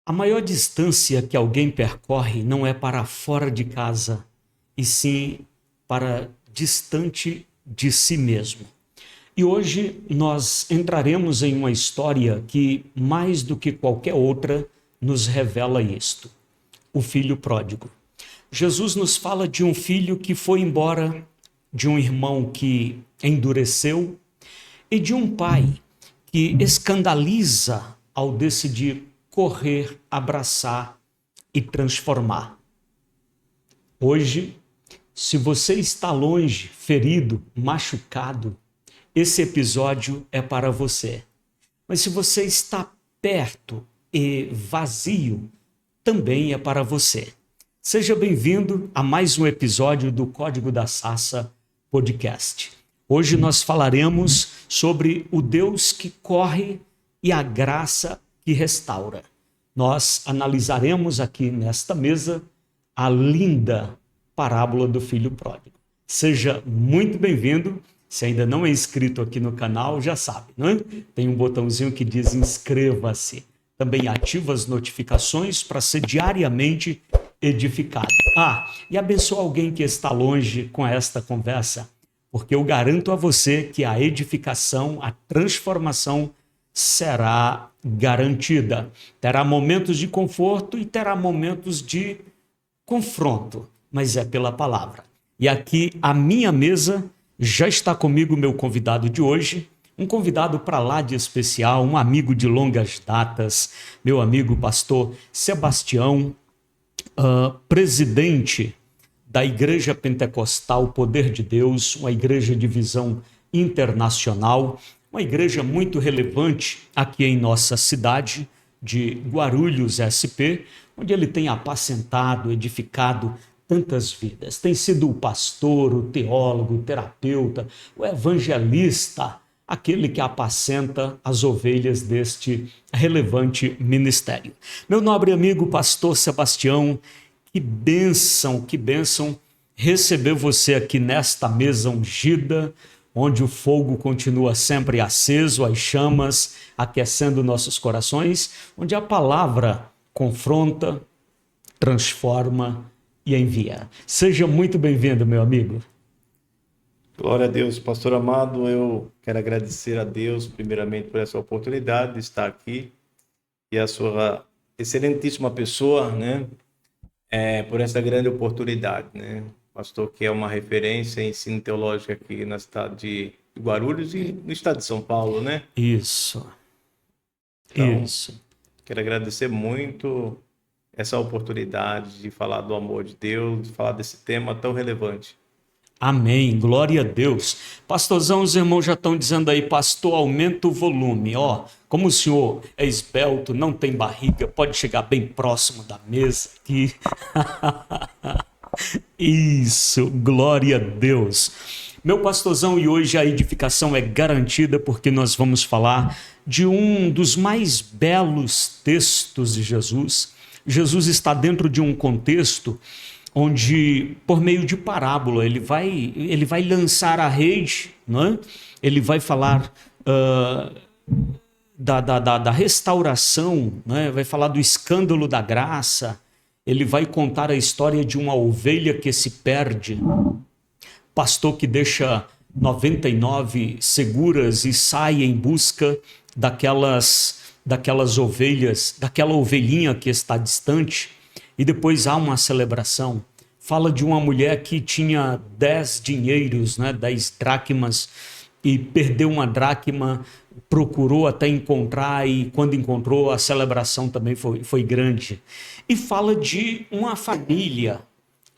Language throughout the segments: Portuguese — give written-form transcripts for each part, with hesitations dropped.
A maior distância que alguém percorre não é para fora de casa, e sim para distante de si mesmo. E hoje nós entraremos em uma história que, mais do que qualquer outra, nos revela isto: o filho pródigo. Jesus nos fala de um filho que foi embora, de um irmão que endureceu e de um pai que escandaliza ao decidir correr, abraçar e transformar. Hoje, se você está longe, ferido, machucado, esse episódio é para você. Mas se você está perto e vazio, também é para você. Seja bem-vindo a mais um episódio do Código da Sassa Podcast. Hoje nós falaremos sobre o Deus que corre e a graça que restaura. Nós analisaremos aqui nesta mesa a linda parábola do filho pródigo. Seja muito bem-vindo. Se ainda não é inscrito aqui no canal, já sabe, não é? Tem um botãozinho que diz inscreva-se. Também ativa as notificações para ser diariamente edificado. E abençoa alguém que está longe com esta conversa, porque eu garanto a você que a edificação, a transformação será garantida. Terá momentos de conforto e terá momentos de confronto, mas é pela palavra. E aqui à minha mesa já está comigo meu convidado de hoje, um convidado para lá de especial, um amigo de longas datas, meu amigo pastor Sebastião, presidente da Igreja Pentecostal Poder de Deus, uma igreja de visão internacional, uma igreja muito relevante aqui em nossa cidade de Guarulhos, SP, onde ele tem apacentado, edificado tantas vidas. Tem sido o pastor, o teólogo, o terapeuta, o evangelista, aquele que apacenta as ovelhas deste relevante ministério. Meu nobre amigo pastor Sebastião, que bênção receber você aqui nesta mesa ungida, onde o fogo continua sempre aceso, as chamas aquecendo nossos corações, onde a palavra confronta, transforma e envia. Seja muito bem-vindo, meu amigo. Glória a Deus, pastor amado. Eu quero agradecer a Deus, primeiramente, por essa oportunidade de estar aqui e a sua excelentíssima pessoa, né? Por essa grande oportunidade, né? Pastor que é uma referência em ensino teológico aqui na cidade de Guarulhos e no estado de São Paulo, né? Isso. Então, quero agradecer muito essa oportunidade de falar do amor de Deus, de falar desse tema tão relevante. Amém, glória a Deus. Pastorzão, os irmãos já estão dizendo aí, pastor, aumenta o volume, como o senhor é esbelto, não tem barriga, pode chegar bem próximo da mesa aqui. Isso, glória a Deus. Meu pastorzão, e hoje a edificação é garantida porque nós vamos falar de um dos mais belos textos de Jesus. Jesus está dentro de um contexto onde, por meio de parábola, ele vai lançar a rede, não é? Ele vai falar da restauração, né? Vai falar do escândalo da graça, ele vai contar a história de uma ovelha que se perde, pastor que deixa 99 seguras e sai em busca daquelas ovelhas, daquela ovelhinha que está distante. E depois há uma celebração. Fala de uma mulher que tinha 10 dinheiros, 10 dracmas, e perdeu uma dracma, procurou até encontrar, e quando encontrou, a celebração também foi grande. E fala de uma família.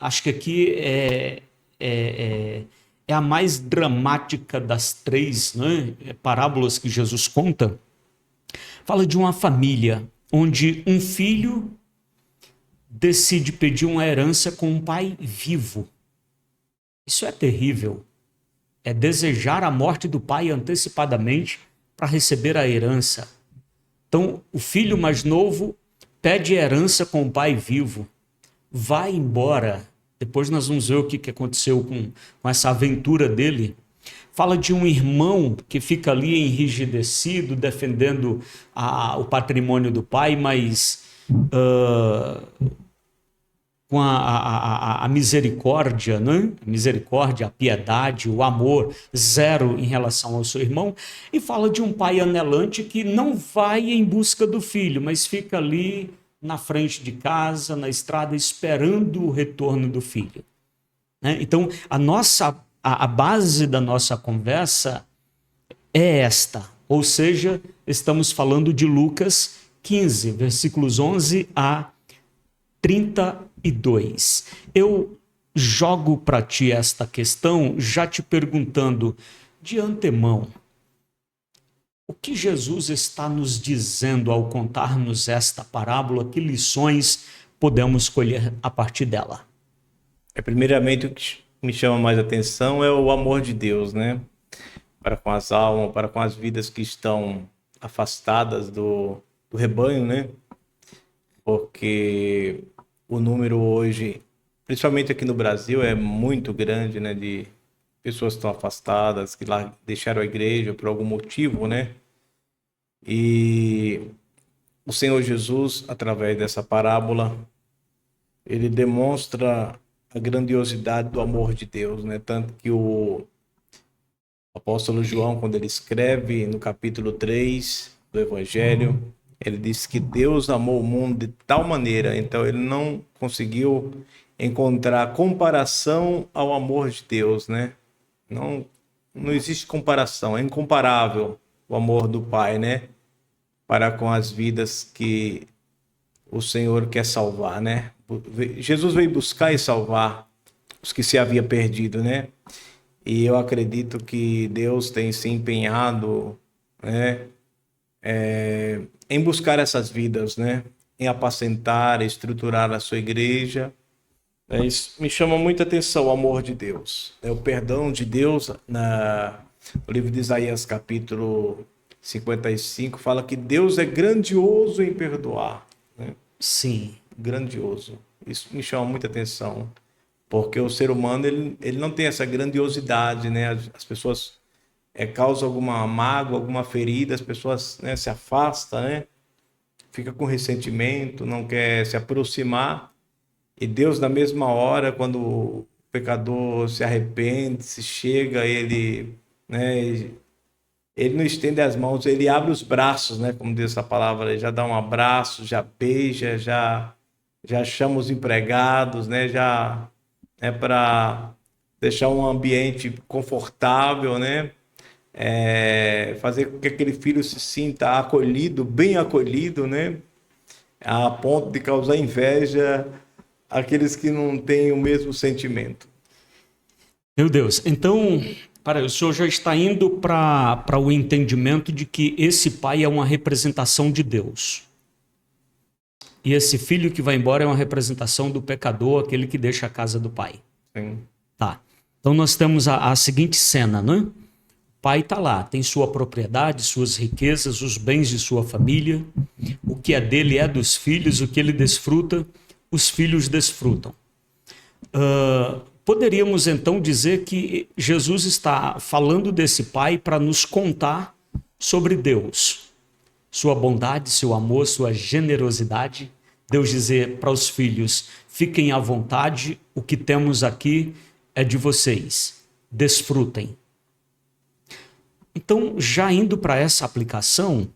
Acho que aqui é a mais dramática das três, parábolas que Jesus conta. Fala de uma família onde um filho decide pedir uma herança com um pai vivo. Isso é terrível. É desejar a morte do pai antecipadamente para receber a herança. Então, o filho mais novo pede herança com o pai vivo. Vai embora. Depois nós vamos ver o que aconteceu com essa aventura dele. Fala de um irmão que fica ali enrijecido, defendendo o patrimônio do pai, mas com a misericórdia, né? A misericórdia, a piedade, o amor, zero em relação ao seu irmão, e fala de um pai anelante que não vai em busca do filho, mas fica ali na frente de casa, na estrada, esperando o retorno do filho. Né? Então, a base da nossa conversa é esta, ou seja, estamos falando de Lucas 15, versículos 11 a 32. Eu jogo para ti esta questão já te perguntando de antemão, o que Jesus está nos dizendo ao contar-nos esta parábola? Que lições podemos colher a partir dela? Primeiramente, o que me chama mais atenção é o amor de Deus, né? Para com as almas, para com as vidas que estão afastadas do rebanho, né? Porque o número hoje, principalmente aqui no Brasil, é muito grande, né? De pessoas que estão afastadas, que lá deixaram a igreja por algum motivo, né? E o Senhor Jesus, através dessa parábola, ele demonstra a grandiosidade do amor de Deus, né? Tanto que o apóstolo João, quando ele escreve no capítulo 3 do Evangelho, ele diz que Deus amou o mundo de tal maneira, então ele não conseguiu encontrar comparação ao amor de Deus, né? Não existe comparação, é incomparável o amor do Pai, né? Para com as vidas que o Senhor quer salvar, né? Jesus veio buscar e salvar os que se havia perdido, né? E eu acredito que Deus tem se empenhado, né, em buscar essas vidas, né? Em apacentar, estruturar a sua igreja. Isso me chama muita atenção, o amor de Deus. O perdão de Deus, no livro de Isaías, capítulo 55, fala que Deus é grandioso em perdoar. Né? Sim. Grandioso. Isso me chama muita atenção. Porque o ser humano, ele não tem essa grandiosidade, né? As pessoas causam alguma mágoa, alguma ferida, as pessoas, né, se afastam, né? Fica com ressentimento, não quer se aproximar. E Deus, na mesma hora, quando o pecador se arrepende, se chega, né, ele não estende as mãos, ele abre os braços, né? Como diz essa palavra, ele já dá um abraço, já beija, já chama os empregados, né? Já é para deixar um ambiente confortável, né? Fazer com que aquele filho se sinta acolhido, bem acolhido, né? A ponto de causar inveja àqueles que não têm o mesmo sentimento. Meu Deus, então, o senhor já está indo para o entendimento de que esse pai é uma representação de Deus. E esse filho que vai embora é uma representação do pecador, aquele que deixa a casa do pai. Sim. Tá. Então nós temos a seguinte cena, né? O pai está lá, tem sua propriedade, suas riquezas, os bens de sua família. O que é dele é dos filhos, o que ele desfruta, os filhos desfrutam. Poderíamos então dizer que Jesus está falando desse pai para nos contar sobre Deus, sua bondade, seu amor, sua generosidade. Deus dizer para os filhos, fiquem à vontade, o que temos aqui é de vocês, desfrutem. Então, já indo para essa aplicação,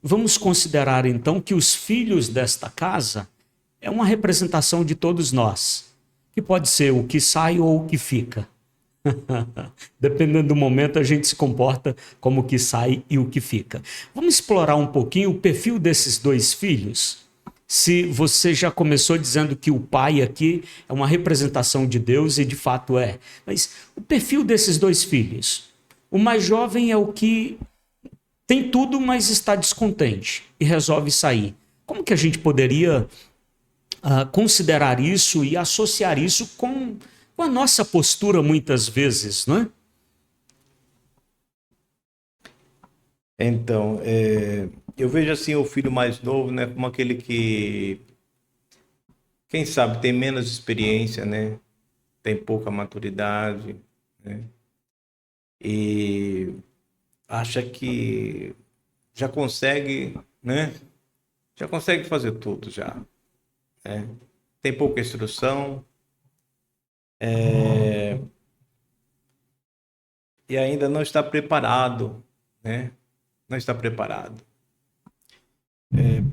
vamos considerar então que os filhos desta casa é uma representação de todos nós, que pode ser o que sai ou o que fica. Dependendo do momento, a gente se comporta como o que sai e o que fica. Vamos explorar um pouquinho o perfil desses dois filhos? Se você já começou dizendo que o pai aqui é uma representação de Deus, e de fato é. Mas o perfil desses dois filhos. O mais jovem é o que tem tudo, mas está descontente e resolve sair. Como que a gente poderia considerar isso e associar isso com a nossa postura muitas vezes, não é? Então, eu vejo assim o filho mais novo, né, como aquele que, quem sabe, tem menos experiência, né, tem pouca maturidade, né, e acha que já consegue, né, já consegue fazer tudo já, né? Tem pouca instrução, e ainda não está preparado, né? Não está preparado.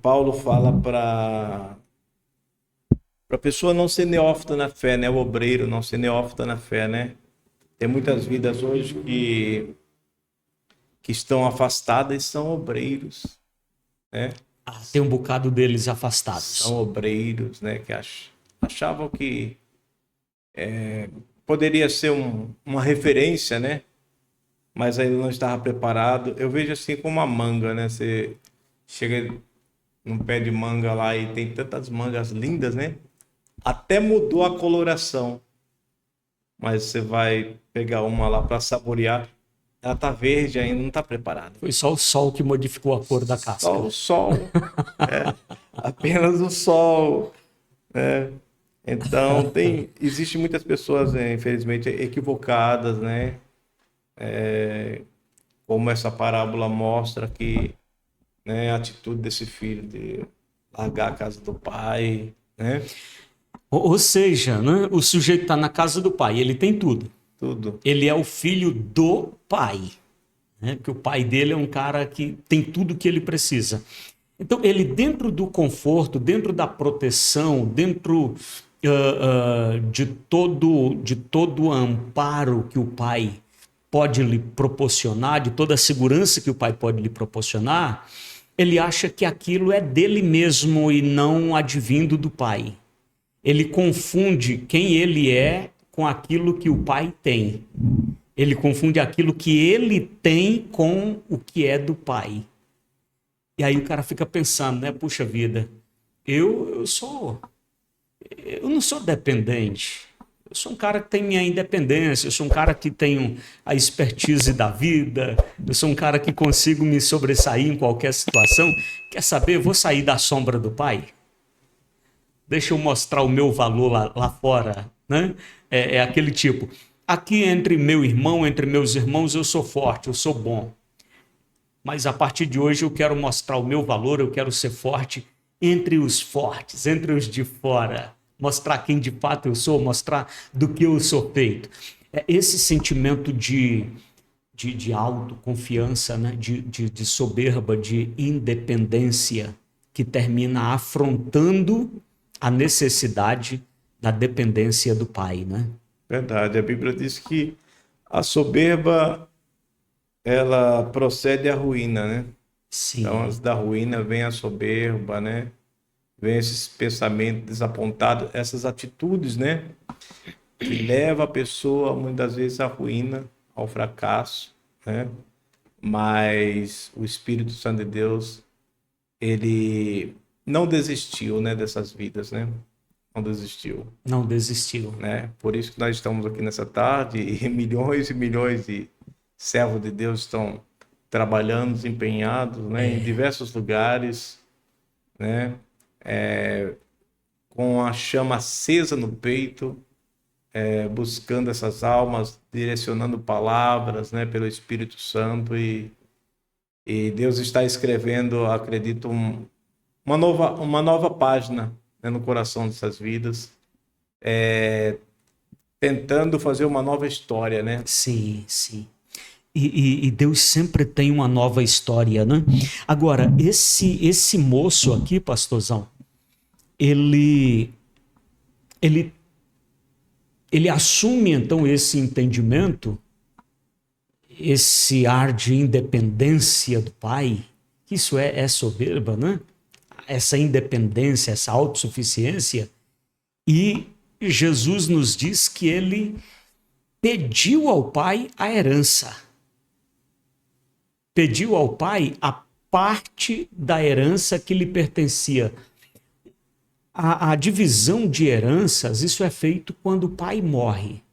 Paulo fala para a pessoa não ser neófita na fé, né? O obreiro não ser neófita na fé, né? Tem muitas vidas hoje que estão afastadas e são obreiros, né? Tem um bocado deles São afastados. obreiros, né? Que achavam que poderia ser uma referência, né? Mas ainda não estava preparado. Eu vejo assim como a manga, né? Você chega num pé de manga lá e tem tantas mangas lindas, né? Até mudou a coloração. Mas você vai pegar uma lá para saborear, ela tá verde ainda, não tá preparada. Foi só o sol que modificou a cor da Só casca. o sol, apenas o sol, né? Então existe muitas pessoas, infelizmente, equivocadas, né? Como essa parábola mostra que, né, a atitude desse filho de largar a casa do pai, né? Ou seja, né, o sujeito está na casa do pai, ele tem tudo. Tudo. Ele é o filho do pai, né? Porque o pai dele é um cara que tem tudo que ele precisa. Então, ele dentro do conforto, dentro da proteção, dentro de todo o amparo que o pai pode lhe proporcionar, de toda a segurança que o pai pode lhe proporcionar, ele acha que aquilo é dele mesmo e não advindo do pai. Ele confunde quem ele é com aquilo que o pai tem. Ele confunde aquilo que ele tem com o que é do pai. E aí o cara fica pensando, né? Puxa vida, eu não sou dependente. Eu sou um cara que tem minha independência, eu sou um cara que tenho a expertise da vida, eu sou um cara que consigo me sobressair em qualquer situação. Quer saber? Eu vou sair da sombra do pai. Deixa eu mostrar o meu valor lá fora, né? É aquele tipo. Aqui entre meu irmão, entre meus irmãos, eu sou forte, eu sou bom. Mas a partir de hoje eu quero mostrar o meu valor, eu quero ser forte entre os fortes, entre os de fora. Mostrar quem de fato eu sou, mostrar do que eu sou feito. É esse sentimento de autoconfiança, né? de soberba, de independência, que termina afrontando a necessidade da dependência do pai, né? Verdade. A Bíblia diz que a soberba ela procede à ruína, né? Então, Sim, antes da ruína vem a soberba, né? Vem esses pensamentos desapontados, essas atitudes, né? Que leva a pessoa muitas vezes à ruína, ao fracasso, né? Mas o Espírito Santo de Deus, ele não desistiu, né, dessas vidas, né? Não desistiu, não desistiu. né? Por isso que nós estamos aqui nessa tarde e milhões de servos de Deus estão trabalhando, empenhados, né, em diversos lugares, né? Com a chama acesa no peito, buscando essas almas, direcionando palavras, né, pelo Espírito Santo e Deus está escrevendo, acredito, uma nova página, né, no coração dessas vidas, tentando fazer uma nova história, né? Sim, sim. E Deus sempre tem uma nova história, né? Agora, esse moço aqui, pastorzão, ele, ele, ele assume então esse entendimento, esse ar de independência do pai, que isso é soberba, né? Essa independência, essa autossuficiência, e Jesus nos diz que ele pediu ao pai a herança. Pediu ao pai a parte da herança que lhe pertencia. A divisão de heranças, isso é feito quando o pai morre.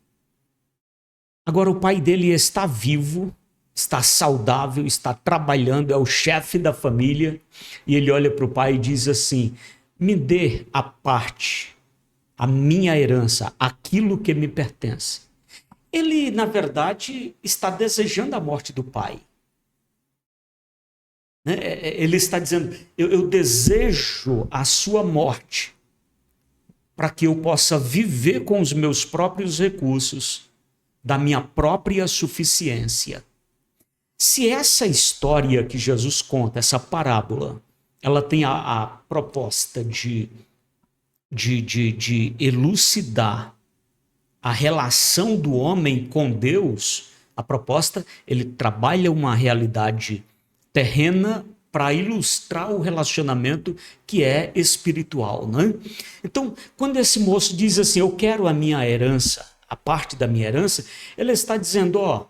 Agora, o pai dele está vivo, está saudável, está trabalhando, é o chefe da família, e ele olha para o pai e diz assim: me dê a parte, a minha herança, aquilo que me pertence. Ele, na verdade, está desejando a morte do pai. né? Ele está dizendo, eu desejo a sua morte para que eu possa viver com os meus próprios recursos, da minha própria suficiência. Se essa história que Jesus conta, essa parábola, ela tem a proposta de elucidar a relação do homem com Deus, a proposta, ele trabalha uma realidade terrena para ilustrar o relacionamento que é espiritual, né? Então, quando esse moço diz assim, eu quero a minha herança, a parte da minha herança, ele está dizendo, ó,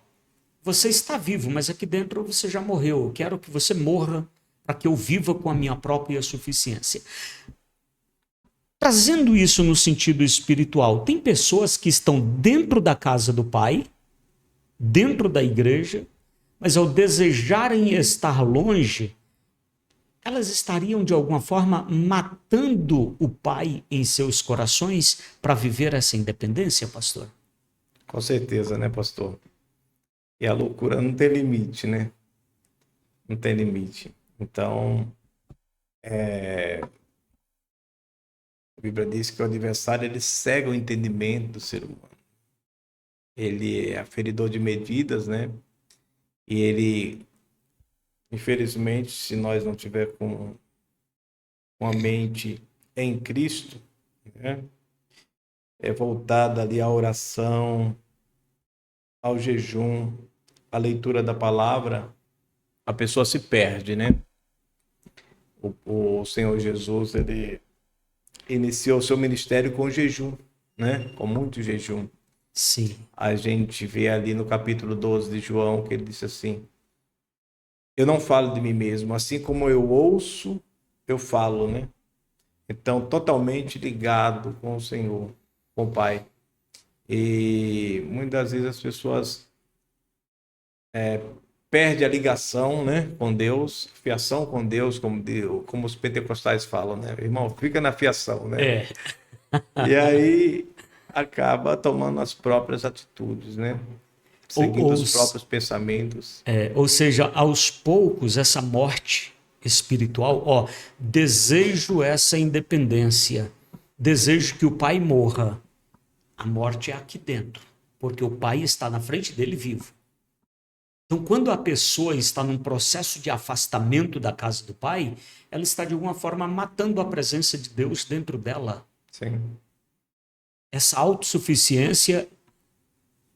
você está vivo, mas aqui dentro você já morreu, eu quero que você morra para que eu viva com a minha própria suficiência. Trazendo isso no sentido espiritual, tem pessoas que estão dentro da casa do Pai, dentro da igreja, mas ao desejarem estar longe, elas estariam de alguma forma matando o Pai em seus corações para viver essa independência, pastor? Com certeza, né, pastor? E a loucura não tem limite, né? Não tem limite. Então, a Bíblia diz que o adversário ele cega o entendimento do ser humano. Ele é aferidor de medidas, né? E ele, infelizmente, se nós não tiver com a mente em Cristo, né? É voltada ali à oração, ao jejum, à leitura da palavra, a pessoa se perde, né? O Senhor Jesus, ele iniciou o seu ministério com jejum, né? Com muito jejum. Sim. A gente vê ali no capítulo 12 de João que ele disse assim, eu não falo de mim mesmo, assim como eu ouço, eu falo, né? Então, totalmente ligado com o Senhor, com o Pai. E muitas vezes as pessoas perdem a ligação, né, com Deus, fiação com Deus, como os pentecostais falam, né? Irmão, fica na fiação, né? E aí acaba tomando as próprias atitudes, né? Seguindo os próprios pensamentos. Ou seja, aos poucos, essa morte espiritual, ó, desejo essa independência, desejo que o Pai morra. A morte é aqui dentro, porque o Pai está na frente dele vivo. Então, quando a pessoa está num processo de afastamento da casa do Pai, ela está de alguma forma matando a presença de Deus dentro dela. Sim. Essa autossuficiência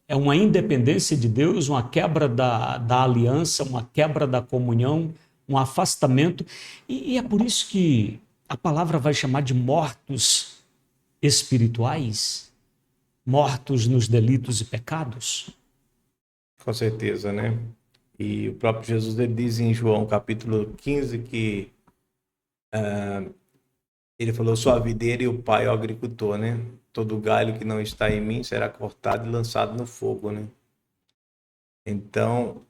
é uma independência de Deus, uma quebra da aliança, uma quebra da comunhão, um afastamento. E é por isso que a palavra vai chamar de mortos espirituais, mortos nos delitos e pecados. Com certeza, né? E o próprio Jesus ele diz em João capítulo 15 que ele falou, sou a videira e o Pai é o agricultor, né? Todo galho que não está em mim será cortado e lançado no fogo, né? Então,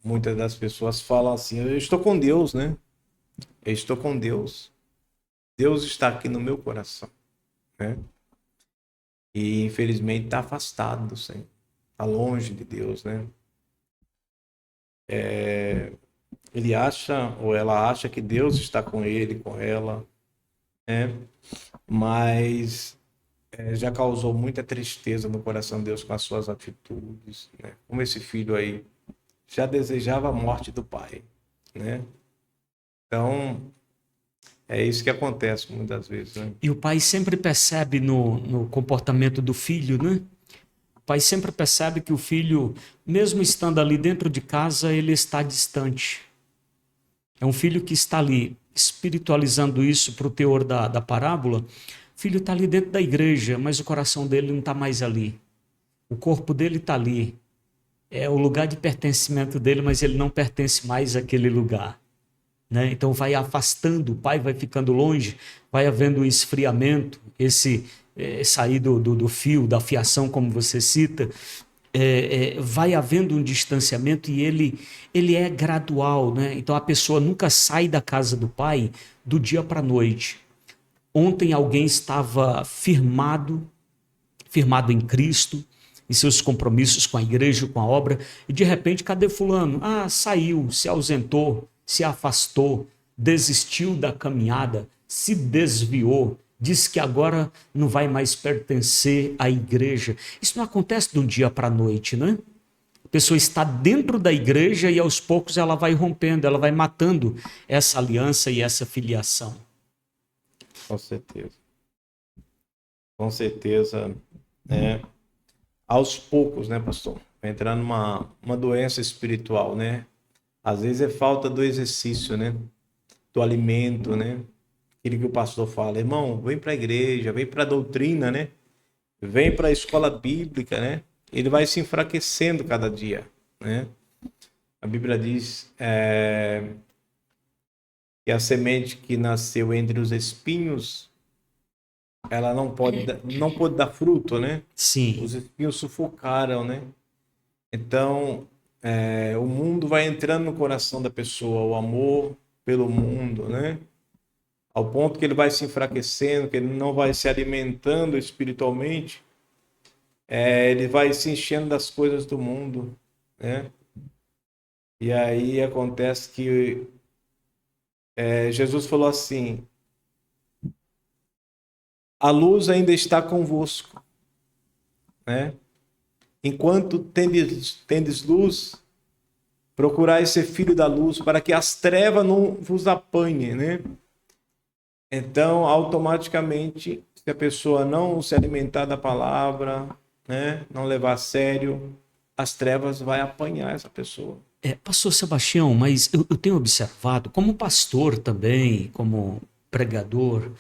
muitas das pessoas falam assim, eu estou com Deus, né? Eu estou com Deus. Deus está aqui no meu coração, né? E infelizmente está afastado do Senhor. Está longe de Deus, né? Ele acha, ou ela acha que Deus está com ele, com ela, né? Mas já causou muita tristeza no coração de Deus com as suas atitudes, né? Como esse filho aí já desejava a morte do pai, né? Então, é isso que acontece muitas vezes, né? E o pai sempre percebe no comportamento do filho, né? O pai sempre percebe que o filho, mesmo estando ali dentro de casa, ele está distante. É um filho que está ali, espiritualizando isso para o teor da parábola. O filho está ali dentro da igreja, mas o coração dele não está mais ali. O corpo dele está ali. É o lugar de pertencimento dele, mas ele não pertence mais àquele lugar, né? Então vai afastando, o pai vai ficando longe, vai havendo um esfriamento, esse sair do fio, da fiação, como você cita, vai havendo um distanciamento e ele é gradual, né? Então a pessoa nunca sai da casa do pai do dia para a noite. Ontem alguém estava firmado em Cristo, em seus compromissos com a igreja, com a obra, e de repente, cadê fulano? Ah, saiu, se ausentou, se afastou, desistiu da caminhada, se desviou, diz que agora não vai mais pertencer à igreja. Isso não acontece de um dia para a noite, né? A pessoa está dentro da igreja e aos poucos ela vai rompendo, ela vai matando essa aliança e essa filiação. Com certeza. Com certeza. Aos poucos, né, pastor? Vai entrar numa doença espiritual, né? Às vezes é falta do exercício, né? Do alimento, né? Aquilo que o pastor fala, irmão, vem para a igreja, vem para a doutrina, né? Vem para a escola bíblica, né? Ele vai se enfraquecendo cada dia, né? A Bíblia diz que a semente que nasceu entre os espinhos, ela não pode dar fruto, né? Sim. Os espinhos sufocaram, né? Então, o mundo vai entrando no coração da pessoa, o amor pelo mundo, né? Ao ponto que ele vai se enfraquecendo, que ele não vai se alimentando espiritualmente, ele vai se enchendo das coisas do mundo, né? E aí acontece que Jesus falou assim: a luz ainda está convosco, né? Enquanto tendes luz, procurai ser filho da luz, para que as trevas não vos apanhem, né? Então, automaticamente, se a pessoa não se alimentar da palavra, né, não levar a sério, as trevas vai apanhar essa pessoa. Pastor Sebastião, mas eu tenho observado, como pastor também, como pregador,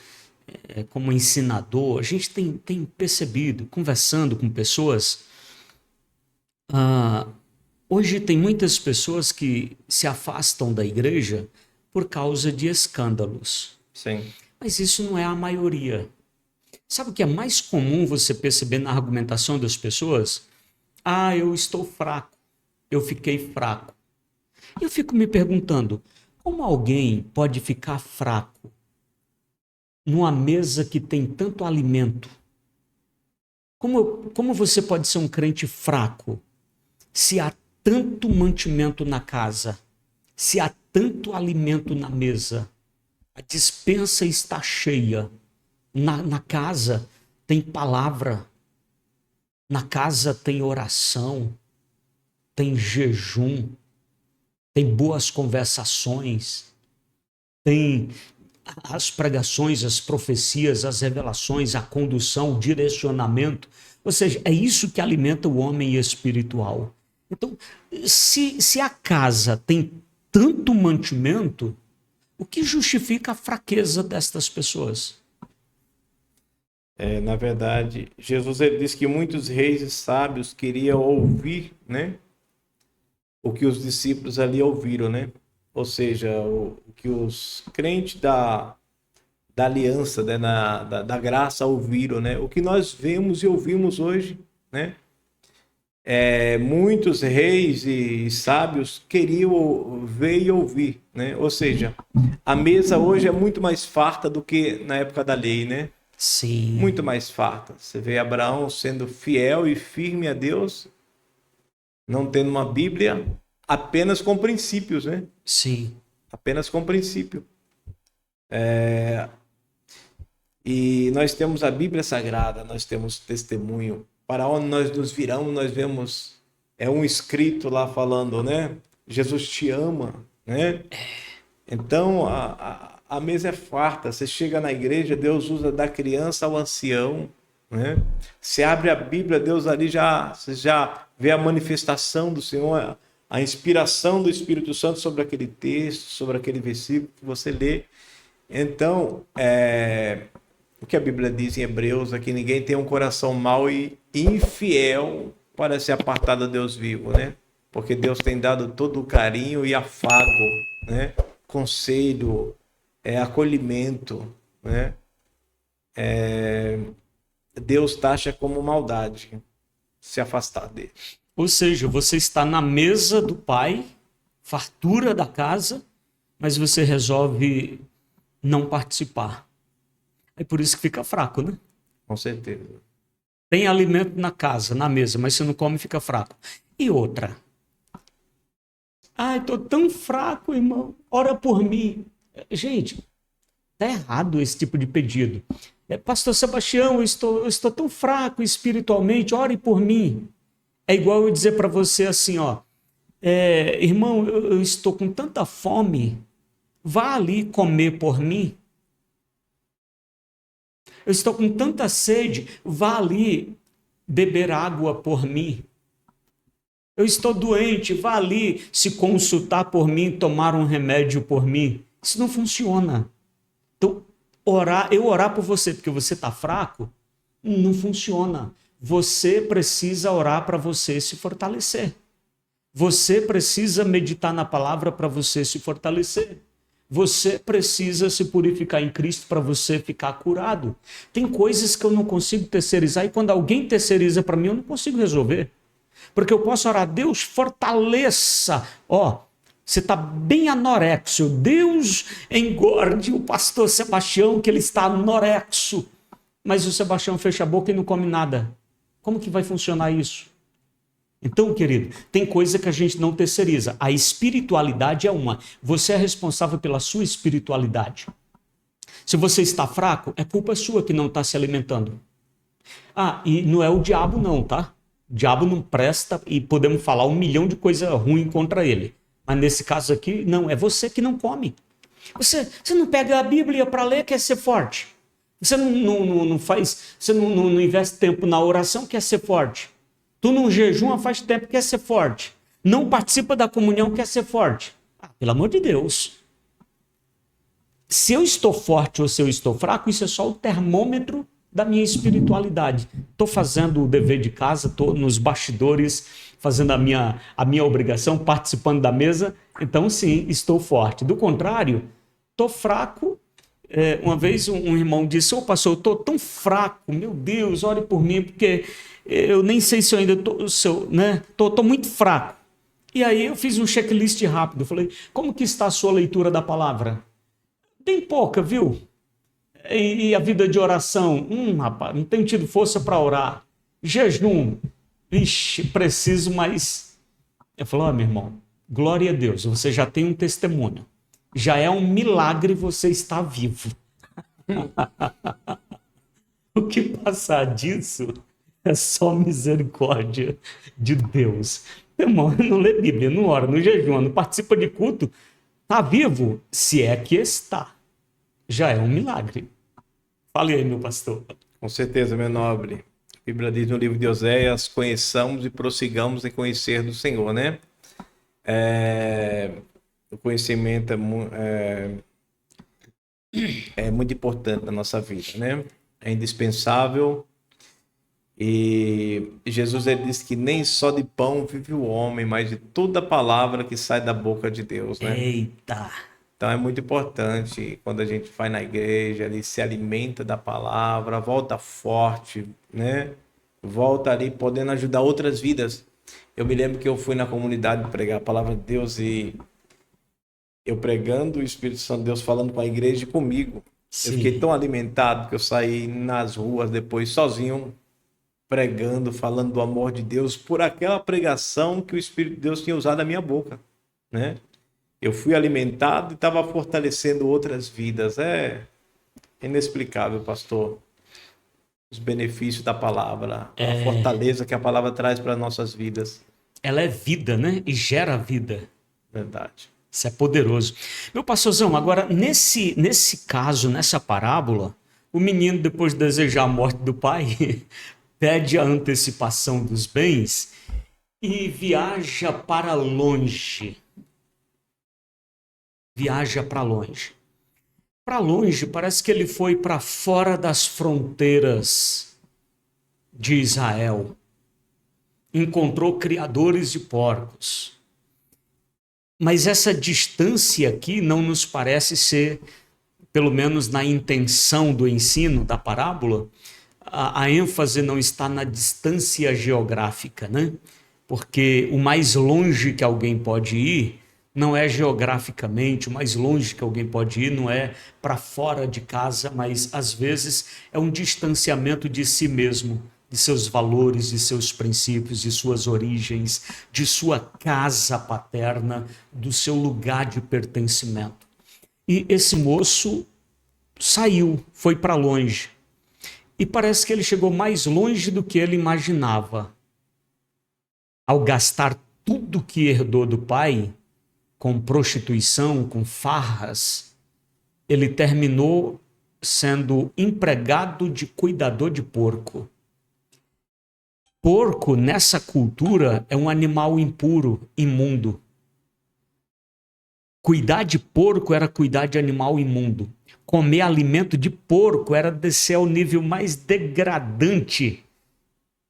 como ensinador, a gente tem percebido, conversando com pessoas, hoje tem muitas pessoas que se afastam da igreja por causa de escândalos. Sim. Mas isso não é a maioria. Sabe o que é mais comum você perceber na argumentação das pessoas? Eu estou fraco, eu fiquei fraco. Eu fico me perguntando, como alguém pode ficar fraco numa mesa que tem tanto alimento? Como você pode ser um crente fraco se há tanto mantimento na casa, se há tanto alimento na mesa? A despensa está cheia. Na casa tem palavra, na casa tem oração, tem jejum, tem boas conversações, tem as pregações, as profecias, as revelações, a condução, o direcionamento. Ou seja, é isso que alimenta o homem espiritual. Então, se a casa tem tanto mantimento, o que justifica a fraqueza destas pessoas? Na verdade, Jesus ele disse que muitos reis e sábios queriam ouvir, né, o que os discípulos ali ouviram, né? Ou seja, o que os crentes da aliança, né, da graça ouviram, né? O que nós vemos e ouvimos hoje, né? Muitos reis e sábios queriam ver e ouvir, né? Ou seja, a mesa hoje é muito mais farta do que na época da lei, né? Sim. Muito mais farta. Você vê Abraão sendo fiel e firme a Deus, não tendo uma Bíblia, apenas com princípios, né? Sim. Apenas com princípio. E nós temos a Bíblia Sagrada, nós temos testemunho. Para onde nós nos viramos, nós vemos um escrito lá falando, né? Jesus te ama, né? Então, a mesa é farta. Você chega na igreja, Deus usa da criança ao ancião, né? Você abre a Bíblia, Deus ali você já vê a manifestação do Senhor, a inspiração do Espírito Santo sobre aquele texto, sobre aquele versículo que você lê. Então, o que a Bíblia diz em Hebreus é que ninguém tem um coração mau e infiel para se apartar do Deus vivo, né? Porque Deus tem dado todo o carinho e afago, né? Conselho, acolhimento, né? Deus taxa como maldade se afastar dele. Ou seja, você está na mesa do pai, fartura da casa, mas você resolve não participar. É por isso que fica fraco, né? Com certeza. Tem alimento na casa, na mesa, mas você não come, fica fraco. E outra, Ai, estou tão fraco, irmão. Ora por mim. Gente, está errado esse tipo de pedido. Pastor Sebastião, eu estou tão fraco espiritualmente, ore por mim. É igual eu dizer para você assim, ó, irmão, eu estou com tanta fome, vá ali comer por mim. Eu estou com tanta sede, vá ali beber água por mim. Eu estou doente, vá ali se consultar por mim, tomar um remédio por mim. Isso não funciona. Então, eu orar por você porque você está fraco, não funciona. Você precisa orar para você se fortalecer. Você precisa meditar na palavra para você se fortalecer. Você precisa se purificar em Cristo para você ficar curado. Tem coisas que eu não consigo terceirizar e quando alguém terceiriza para mim, eu não consigo resolver. Porque eu posso orar, Deus, fortaleça. Você está bem anorexo. Deus engorde o pastor Sebastião, que ele está anorexo. Mas o Sebastião fecha a boca e não come nada. Como que vai funcionar isso? Então, querido, tem coisa que a gente não terceiriza. A espiritualidade é uma. Você é responsável pela sua espiritualidade. Se você está fraco, é culpa sua que não está se alimentando. E não é o diabo não, tá? O diabo não presta e podemos falar 1 milhão de coisa ruim contra ele. Mas nesse caso aqui, não, é você que não come. Você não pega a Bíblia para ler, quer ser forte. Você não investe tempo na oração, quer ser forte. Tu não jejuma faz tempo, quer ser forte. Não participa da comunhão, quer ser forte. Pelo amor de Deus. Se eu estou forte ou se eu estou fraco, isso é só o termômetro da minha espiritualidade. Estou fazendo o dever de casa, estou nos bastidores, fazendo a minha obrigação, participando da mesa, então sim, estou forte. Do contrário, estou fraco. Uma vez um irmão disse, pastor, eu estou tão fraco, meu Deus, ore por mim, porque eu nem sei se eu ainda estou muito fraco. E aí eu fiz um checklist rápido, falei, como que está a sua leitura da palavra? Bem pouca, viu? E a vida de oração? Rapaz, não tenho tido força para orar. Jejum? Ixi, preciso mais. Eu falei, meu irmão, glória a Deus, você já tem um testemunho. Já é um milagre você estar vivo. O que passar disso é só misericórdia de Deus. Irmão, não lê Bíblia, não ora, não jejuma, não participa de culto. Está vivo? Se é que está. Já é um milagre. Fale aí, meu pastor. Com certeza, meu nobre. A Bíblia diz no livro de Oséias, conheçamos e prossigamos em conhecer do Senhor, né? O conhecimento é muito importante na nossa vida, né? É indispensável. E Jesus ele disse que nem só de pão vive o homem, mas de toda palavra que sai da boca de Deus, né? Eita! Então é muito importante quando a gente vai na igreja, ele se alimenta da palavra, volta forte, né? Volta ali podendo ajudar outras vidas. Eu me lembro que eu fui na comunidade pregar a palavra de Deus e eu pregando o Espírito Santo de Deus falando com a igreja e comigo. Sim. Eu fiquei tão alimentado que eu saí nas ruas depois sozinho, pregando, falando do amor de Deus por aquela pregação que o Espírito de Deus tinha usado na minha boca, né? Eu fui alimentado e estava fortalecendo outras vidas. É inexplicável, pastor. Os benefícios da palavra, a fortaleza que a palavra traz para nossas vidas. Ela é vida, né? E gera vida. Verdade. Isso é poderoso. Meu pastorzão, agora, nesse caso, nessa parábola, o menino, depois de desejar a morte do pai, pede a antecipação dos bens e viaja para longe. Viaja para longe. Para longe, parece que ele foi para fora das fronteiras de Israel. Encontrou criadores de porcos. Mas essa distância aqui não nos parece ser, pelo menos na intenção do ensino da parábola, a ênfase não está na distância geográfica, né? Porque o mais longe que alguém pode ir não é geograficamente, o mais longe que alguém pode ir não é para fora de casa, mas às vezes é um distanciamento de si mesmo, de seus valores, de seus princípios, de suas origens, de sua casa paterna, do seu lugar de pertencimento. E esse moço saiu, foi para longe. E parece que ele chegou mais longe do que ele imaginava. Ao gastar tudo que herdou do pai, com prostituição, com farras, ele terminou sendo empregado de cuidador de porco. Porco, nessa cultura, é um animal impuro, imundo. Cuidar de porco era cuidar de animal imundo. Comer alimento de porco era descer ao nível mais degradante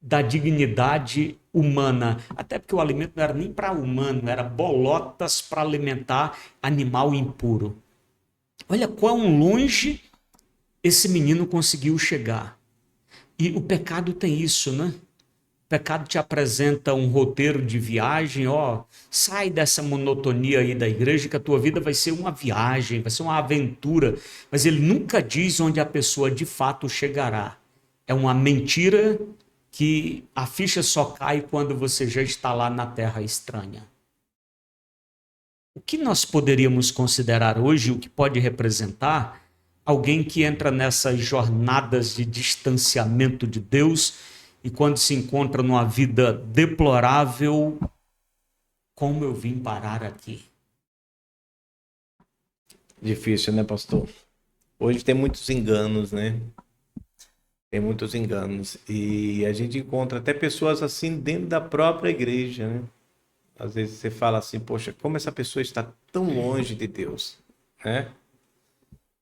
da dignidade humana. Até porque o alimento não era nem para humano, era bolotas para alimentar animal impuro. Olha quão longe esse menino conseguiu chegar. E o pecado tem isso, né? O pecado te apresenta um roteiro de viagem, ó, sai dessa monotonia aí da igreja que a tua vida vai ser uma viagem, vai ser uma aventura, mas ele nunca diz onde a pessoa de fato chegará. É uma mentira que a ficha só cai quando você já está lá na terra estranha. O que nós poderíamos considerar hoje, o que pode representar alguém que entra nessas jornadas de distanciamento de Deus e quando se encontra numa vida deplorável, como eu vim parar aqui? Difícil, né, pastor? Hoje tem muitos enganos, né? Tem muitos enganos. E a gente encontra até pessoas assim dentro da própria igreja, né? Às vezes você fala assim, poxa, como essa pessoa está tão longe de Deus, né?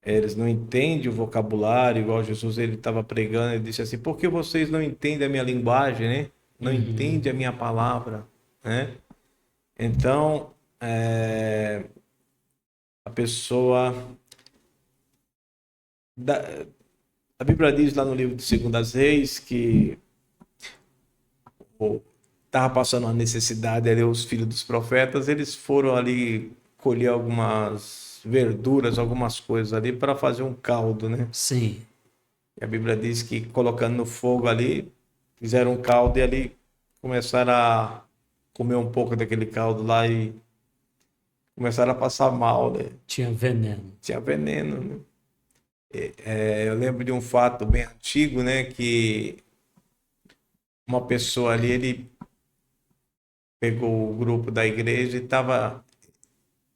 Eles não entendem o vocabulário, igual Jesus ele estava pregando, ele disse assim, por que vocês não entendem a minha linguagem, né? Não entendem a minha palavra, né? Então, a pessoa... A Bíblia diz lá no livro de 2 Reis que estava passando uma necessidade ali, os filhos dos profetas, eles foram ali colher algumas verduras, algumas coisas ali para fazer um caldo, né? Sim. E a Bíblia diz que colocando no fogo ali, fizeram um caldo e ali começaram a comer um pouco daquele caldo lá e começaram a passar mal, né? Tinha veneno. Tinha veneno, né? Eu lembro de um fato bem antigo, né? Que uma pessoa ali, ele pegou o grupo da igreja e estava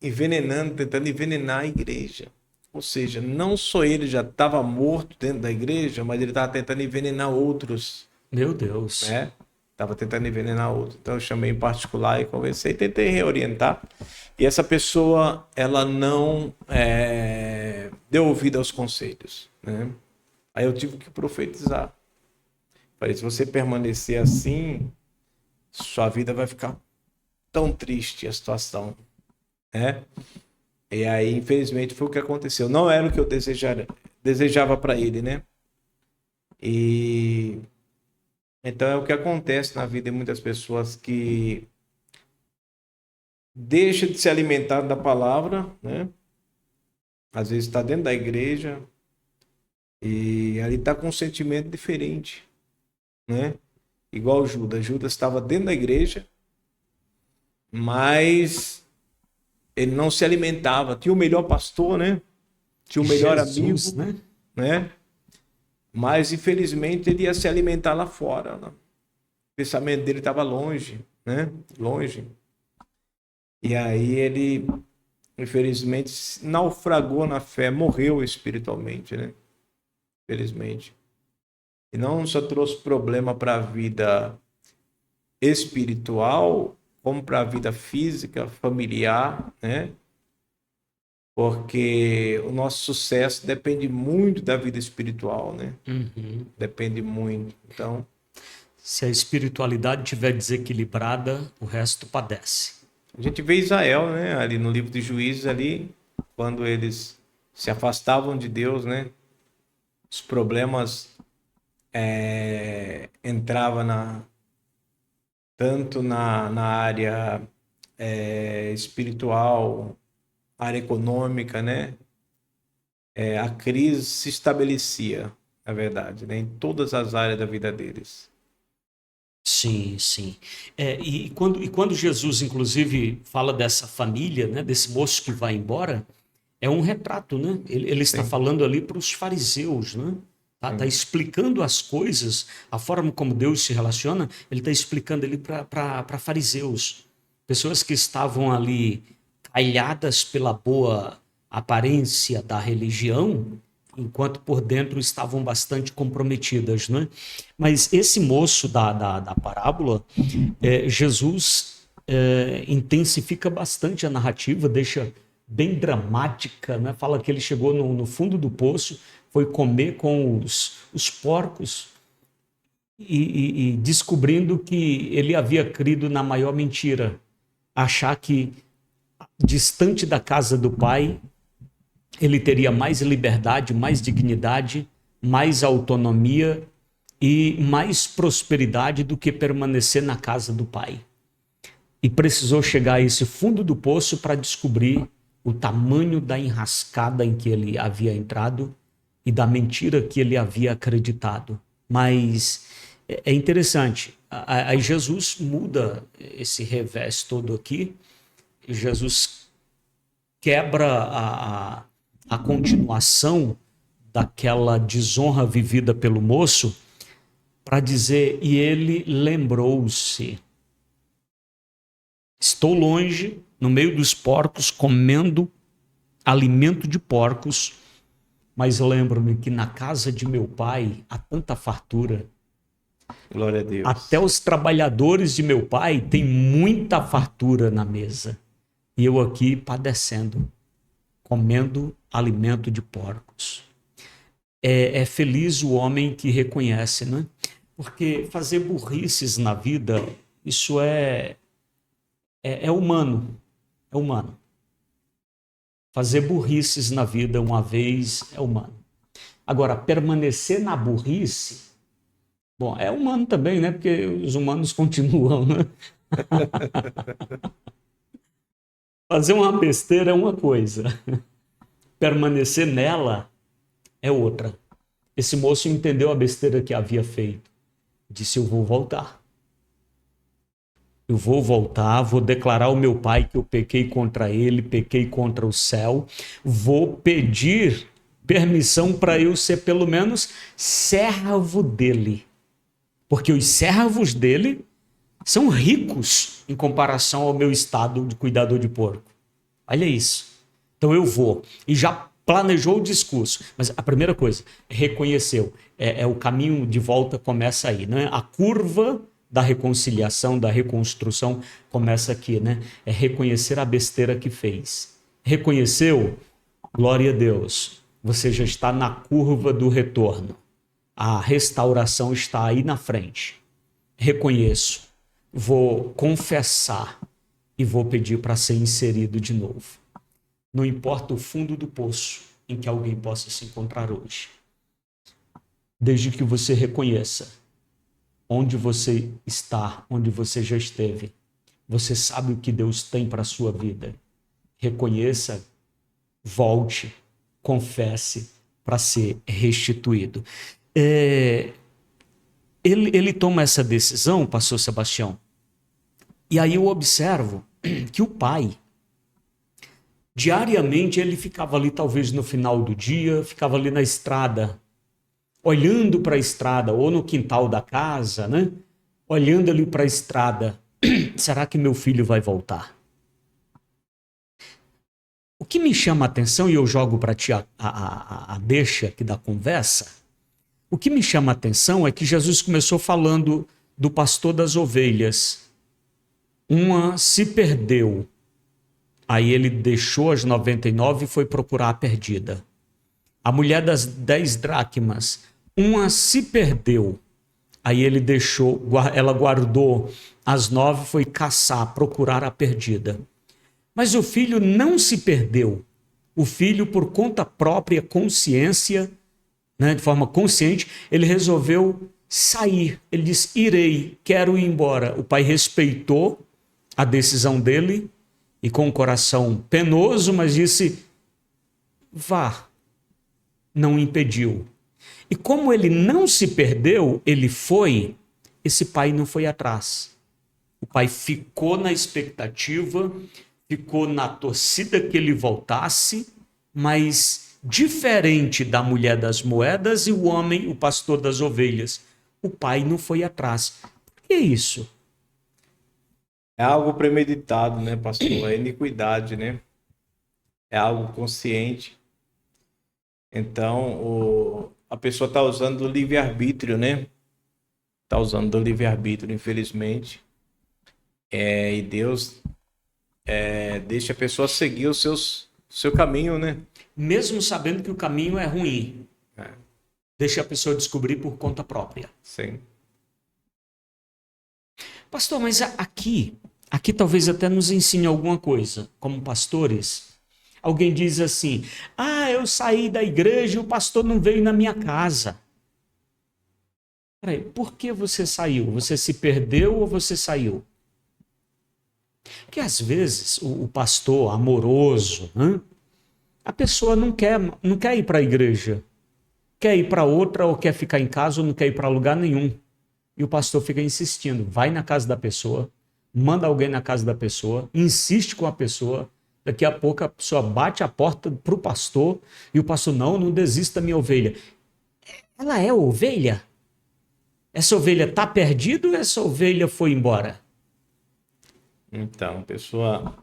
envenenando, tentando envenenar a igreja. Ou seja, não só ele já estava morto dentro da igreja, mas ele estava tentando envenenar outros, Meu Deus. né? Estava tentando envenenar outros. Então eu chamei em particular e conversei, tentei reorientar. E essa pessoa, ela não deu ouvido aos conselhos, né? Aí eu tive que profetizar. Falei, se você permanecer assim, sua vida vai ficar tão triste a situação, né? E aí, infelizmente, foi o que aconteceu. Não era o que eu desejava para ele, né? E então é o que acontece na vida de muitas pessoas que deixa de se alimentar da palavra, né? Às vezes está dentro da igreja e ali está com um sentimento diferente, né? Igual Judas. Judas estava dentro da igreja, mas ele não se alimentava. Tinha o melhor pastor, né? Tinha o melhor Jesus, amigo, né? Mas infelizmente ele ia se alimentar lá fora. Né? O pensamento dele estava longe, né? Longe. E aí ele, infelizmente, naufragou na fé, morreu espiritualmente, né? Infelizmente. E não só trouxe problema para a vida espiritual, como para a vida física, familiar, né? Porque o nosso sucesso depende muito da vida espiritual, né? Depende muito. Então, se a espiritualidade estiver desequilibrada, o resto padece. a gente vê Israel, né? Ali no livro de Juízes, ali, quando eles se afastavam de Deus, né? Os problemas entravam tanto na área espiritual, área econômica, né? A crise se estabelecia, na verdade, né? Em todas as áreas da vida deles. Sim, sim. E quando Jesus, inclusive, fala dessa família, né, desse moço que vai embora, é um retrato, né? Ele está Sim, falando ali para os fariseus, né? Tá sim. explicando as coisas, a forma como Deus se relaciona, ele está explicando ali para fariseus, pessoas que estavam ali calhadas pela boa aparência da religião, enquanto por dentro estavam bastante comprometidas, né? Mas esse moço da parábola, Jesus intensifica bastante a narrativa, deixa bem dramática, né? Fala que ele chegou no fundo do poço, foi comer com os porcos e descobrindo que ele havia crido na maior mentira, achar que distante da casa do pai ele teria mais liberdade, mais dignidade, mais autonomia e mais prosperidade do que permanecer na casa do pai. E precisou chegar a esse fundo do poço para descobrir o tamanho da enrascada em que ele havia entrado e da mentira que ele havia acreditado. Mas é interessante, aí Jesus muda esse revés todo aqui, Jesus quebra a continuação daquela desonra vivida pelo moço para dizer, e ele lembrou-se. Estou longe, no meio dos porcos, comendo alimento de porcos, mas lembro-me que na casa de meu pai há tanta fartura. Glória a Até Deus. os trabalhadores de meu pai têm muita fartura na mesa. E eu aqui padecendo, comendo alimento de porcos. É feliz o homem que reconhece, né? Porque fazer burrices na vida, isso é humano, é humano. Fazer burrices na vida uma vez é humano. Agora, permanecer na burrice, bom, é humano também, né? Porque os humanos continuam, né? Fazer uma besteira é uma coisa, permanecer nela é outra. Esse moço entendeu a besteira que havia feito. Disse: eu vou voltar. Eu vou voltar, vou declarar ao meu pai que eu pequei contra ele, pequei contra o céu, vou pedir permissão para eu ser pelo menos servo dele. Porque os servos dele são ricos em comparação ao meu estado de cuidador de porco. Olha isso. Então eu vou. E já planejou o discurso. Mas a primeira coisa, reconheceu. O caminho de volta começa aí, né? A curva da reconciliação, da reconstrução começa aqui, né? É reconhecer a besteira que fez. Reconheceu? Glória a Deus. Você já está na curva do retorno. A restauração está aí na frente. Reconheço. Vou confessar e vou pedir para ser inserido de novo. Não importa o fundo do poço em que alguém possa se encontrar hoje. Desde que você reconheça onde você está, onde você já esteve. Você sabe o que Deus tem para a sua vida. Reconheça, volte, confesse para ser restituído. Ele toma essa decisão, pastor Sebastião, e aí eu observo que o pai, diariamente, ele ficava ali, talvez no final do dia, ficava ali na estrada, olhando para a estrada, ou no quintal da casa, né? Olhando ali para a estrada. Será que meu filho vai voltar? O que me chama a atenção, e eu jogo para ti a deixa aqui da conversa, o que me chama a atenção é que Jesus começou falando do pastor das ovelhas. Uma se perdeu. Aí ele deixou as 99 e foi procurar a perdida. A mulher das 10 dracmas, uma se perdeu. Aí ele deixou, ela guardou as 9, foi caçar, procurar a perdida. Mas o filho não se perdeu. O filho, por conta própria, consciência, né, de forma consciente, ele resolveu sair. Ele disse: irei, quero ir embora. O pai respeitou a decisão dele e com o coração penoso, mas disse: vá. Não impediu. E como ele não se perdeu, ele foi, esse pai não foi atrás. O pai ficou na expectativa, ficou na torcida que ele voltasse, mas diferente da mulher das moedas e o homem, o pastor das ovelhas, o pai não foi atrás. Por que isso? É algo premeditado, né, pastor? É iniquidade, né? É algo consciente. Então, a pessoa está usando o livre-arbítrio, né? Está usando do livre-arbítrio, infelizmente. E Deus deixa a pessoa seguir seu caminho, né? Mesmo sabendo que o caminho é ruim, deixa a pessoa descobrir por conta própria. Sim. Pastor, mas aqui talvez até nos ensine alguma coisa, como pastores. Alguém diz assim: ah, eu saí da igreja e o pastor não veio na minha casa. Peraí, por que você saiu? Você se perdeu ou você saiu? Porque às vezes o pastor amoroso, a pessoa não quer ir para a igreja, quer ir para outra ou quer ficar em casa ou não quer ir para lugar nenhum. E o pastor fica insistindo, vai na casa da pessoa, manda alguém na casa da pessoa, insiste com a pessoa, daqui a pouco a pessoa bate a porta para o pastor e o pastor, não desista da minha ovelha. Ela é ovelha? Essa ovelha está perdida ou essa ovelha foi embora? Então, a pessoa,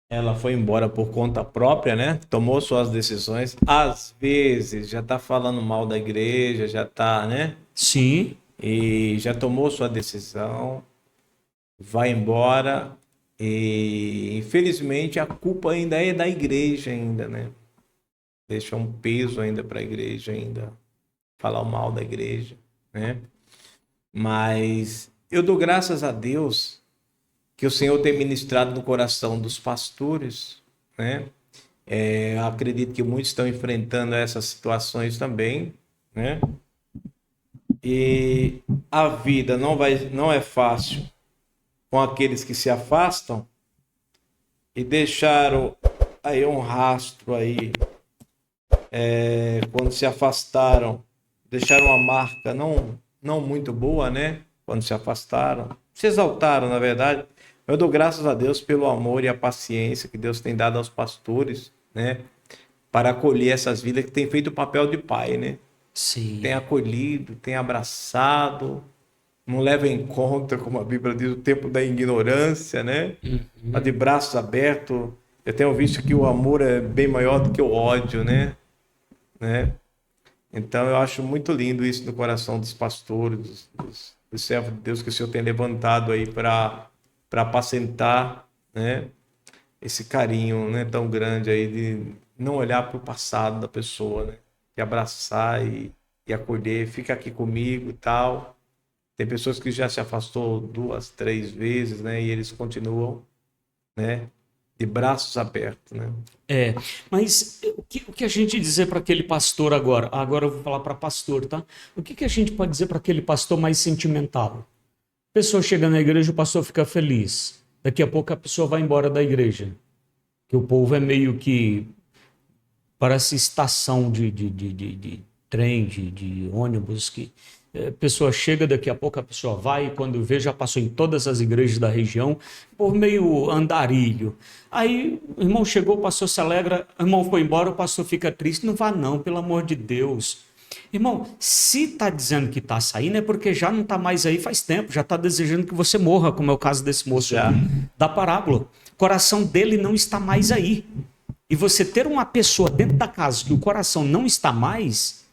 ela foi embora por conta própria, né? Tomou suas decisões. Às vezes já está falando mal da igreja, já está, né? Sim. E já tomou sua decisão, vai embora e infelizmente a culpa ainda é da igreja ainda, né? Deixa um peso ainda para a igreja ainda, falar o mal da igreja, né? Mas eu dou graças a Deus que o Senhor tem ministrado no coração dos pastores, né? Acredito que muitos estão enfrentando essas situações também, né? E a vida não é fácil com aqueles que se afastam e deixaram aí um rastro aí, quando se afastaram, deixaram uma marca não muito boa, né? Quando se afastaram, se exaltaram, na verdade. Eu dou graças a Deus pelo amor e a paciência que Deus tem dado aos pastores, né? Para acolher essas vidas que têm feito o papel de pai, né? Sim. Tem acolhido, tem abraçado, não leva em conta, como a Bíblia diz, o tempo da ignorância, né? Mas de braços abertos. Eu tenho visto que o amor é bem maior do que o ódio, né? Então eu acho muito lindo isso no coração dos pastores, dos servos de Deus que o Senhor tem levantado aí para apacentar, né? Esse carinho, né, tão grande aí de não olhar para o passado da pessoa, né? De abraçar e acolher, fica aqui comigo e tal. Tem pessoas que já se afastou 2, 3 vezes, né? E eles continuam, né? De braços abertos, né? Mas o que a gente dizer para aquele pastor agora? Agora eu vou falar para pastor, tá? O que a gente pode dizer para aquele pastor mais sentimental? A pessoa chega na igreja, o pastor fica feliz. Daqui a pouco a pessoa vai embora da igreja. Que o povo é meio que parece estação de trem, de ônibus, que a pessoa chega, daqui a pouco a pessoa vai, e quando vê, já passou em todas as igrejas da região, por meio andarilho. Aí o irmão chegou, o pastor se alegra, o irmão foi embora, o pastor fica triste. Não vá não, pelo amor de Deus. Irmão, se está dizendo que está saindo, é porque já não está mais aí faz tempo, já está desejando que você morra, como é o caso desse moço Já. da parábola. O coração dele não está mais aí. E você ter uma pessoa dentro da casa que o coração não está mais,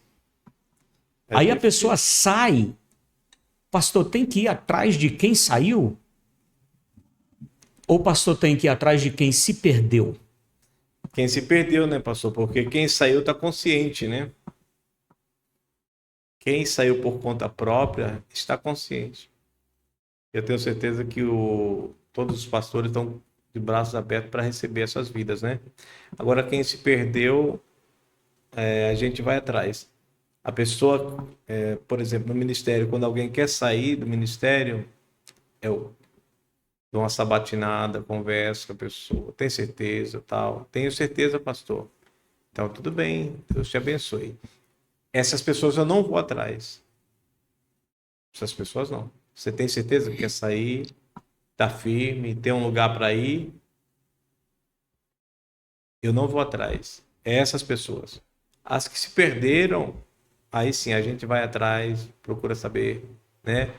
aí a pessoa sai. Pastor, tem que ir atrás de quem saiu? Ou pastor tem que ir atrás de quem se perdeu? Quem se perdeu, né, pastor? Porque quem saiu está consciente, né? Quem saiu por conta própria está consciente. Eu tenho certeza que todos os pastores estão de braços abertos para receber essas vidas, né? Agora, quem se perdeu, a gente vai atrás. A pessoa, por exemplo, no ministério, quando alguém quer sair do ministério, eu dou uma sabatinada, converso com a pessoa. Tem certeza, tal? Tenho certeza, pastor. Então, tudo bem, Deus te abençoe. Essas pessoas eu não vou atrás. Essas pessoas não. Você tem certeza que quer sair, tá firme, tem um lugar para ir? Eu não vou atrás. É essas pessoas. As que se perderam, aí sim a gente vai atrás, procura saber, né?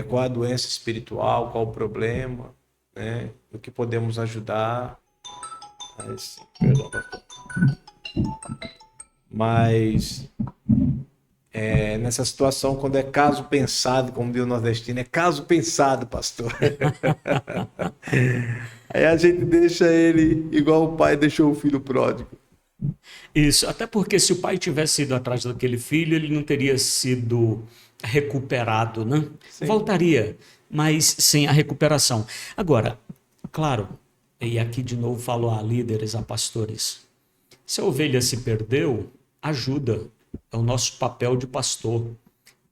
Qual a doença espiritual, qual o problema, né? O que podemos ajudar. Perdão, pastor. Mas nessa situação, quando é caso pensado, como diz o nordestino, é caso pensado, pastor. Aí a gente deixa ele igual o pai deixou o filho pródigo. Isso, até porque se o pai tivesse ido atrás daquele filho, ele não teria sido recuperado, né? Sim. Voltaria, mas sem a recuperação. Agora, claro, e aqui de novo falo a líderes, a pastores, se a ovelha se perdeu, ajuda, é o nosso papel de pastor.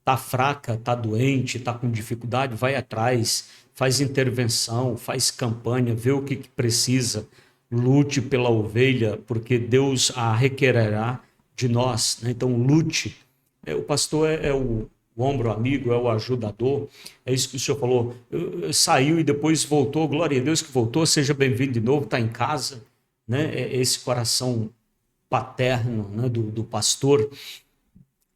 Tá fraca, tá doente, tá com dificuldade, vai atrás, faz intervenção, faz campanha, vê o que precisa, lute pela ovelha, porque Deus a requererá de nós, né? Então lute. O pastor é o ombro amigo, é o ajudador, é isso que o senhor falou. Saiu e depois voltou, glória a Deus que voltou, seja bem-vindo de novo, está em casa, né? É esse coração paterno, né, do pastor.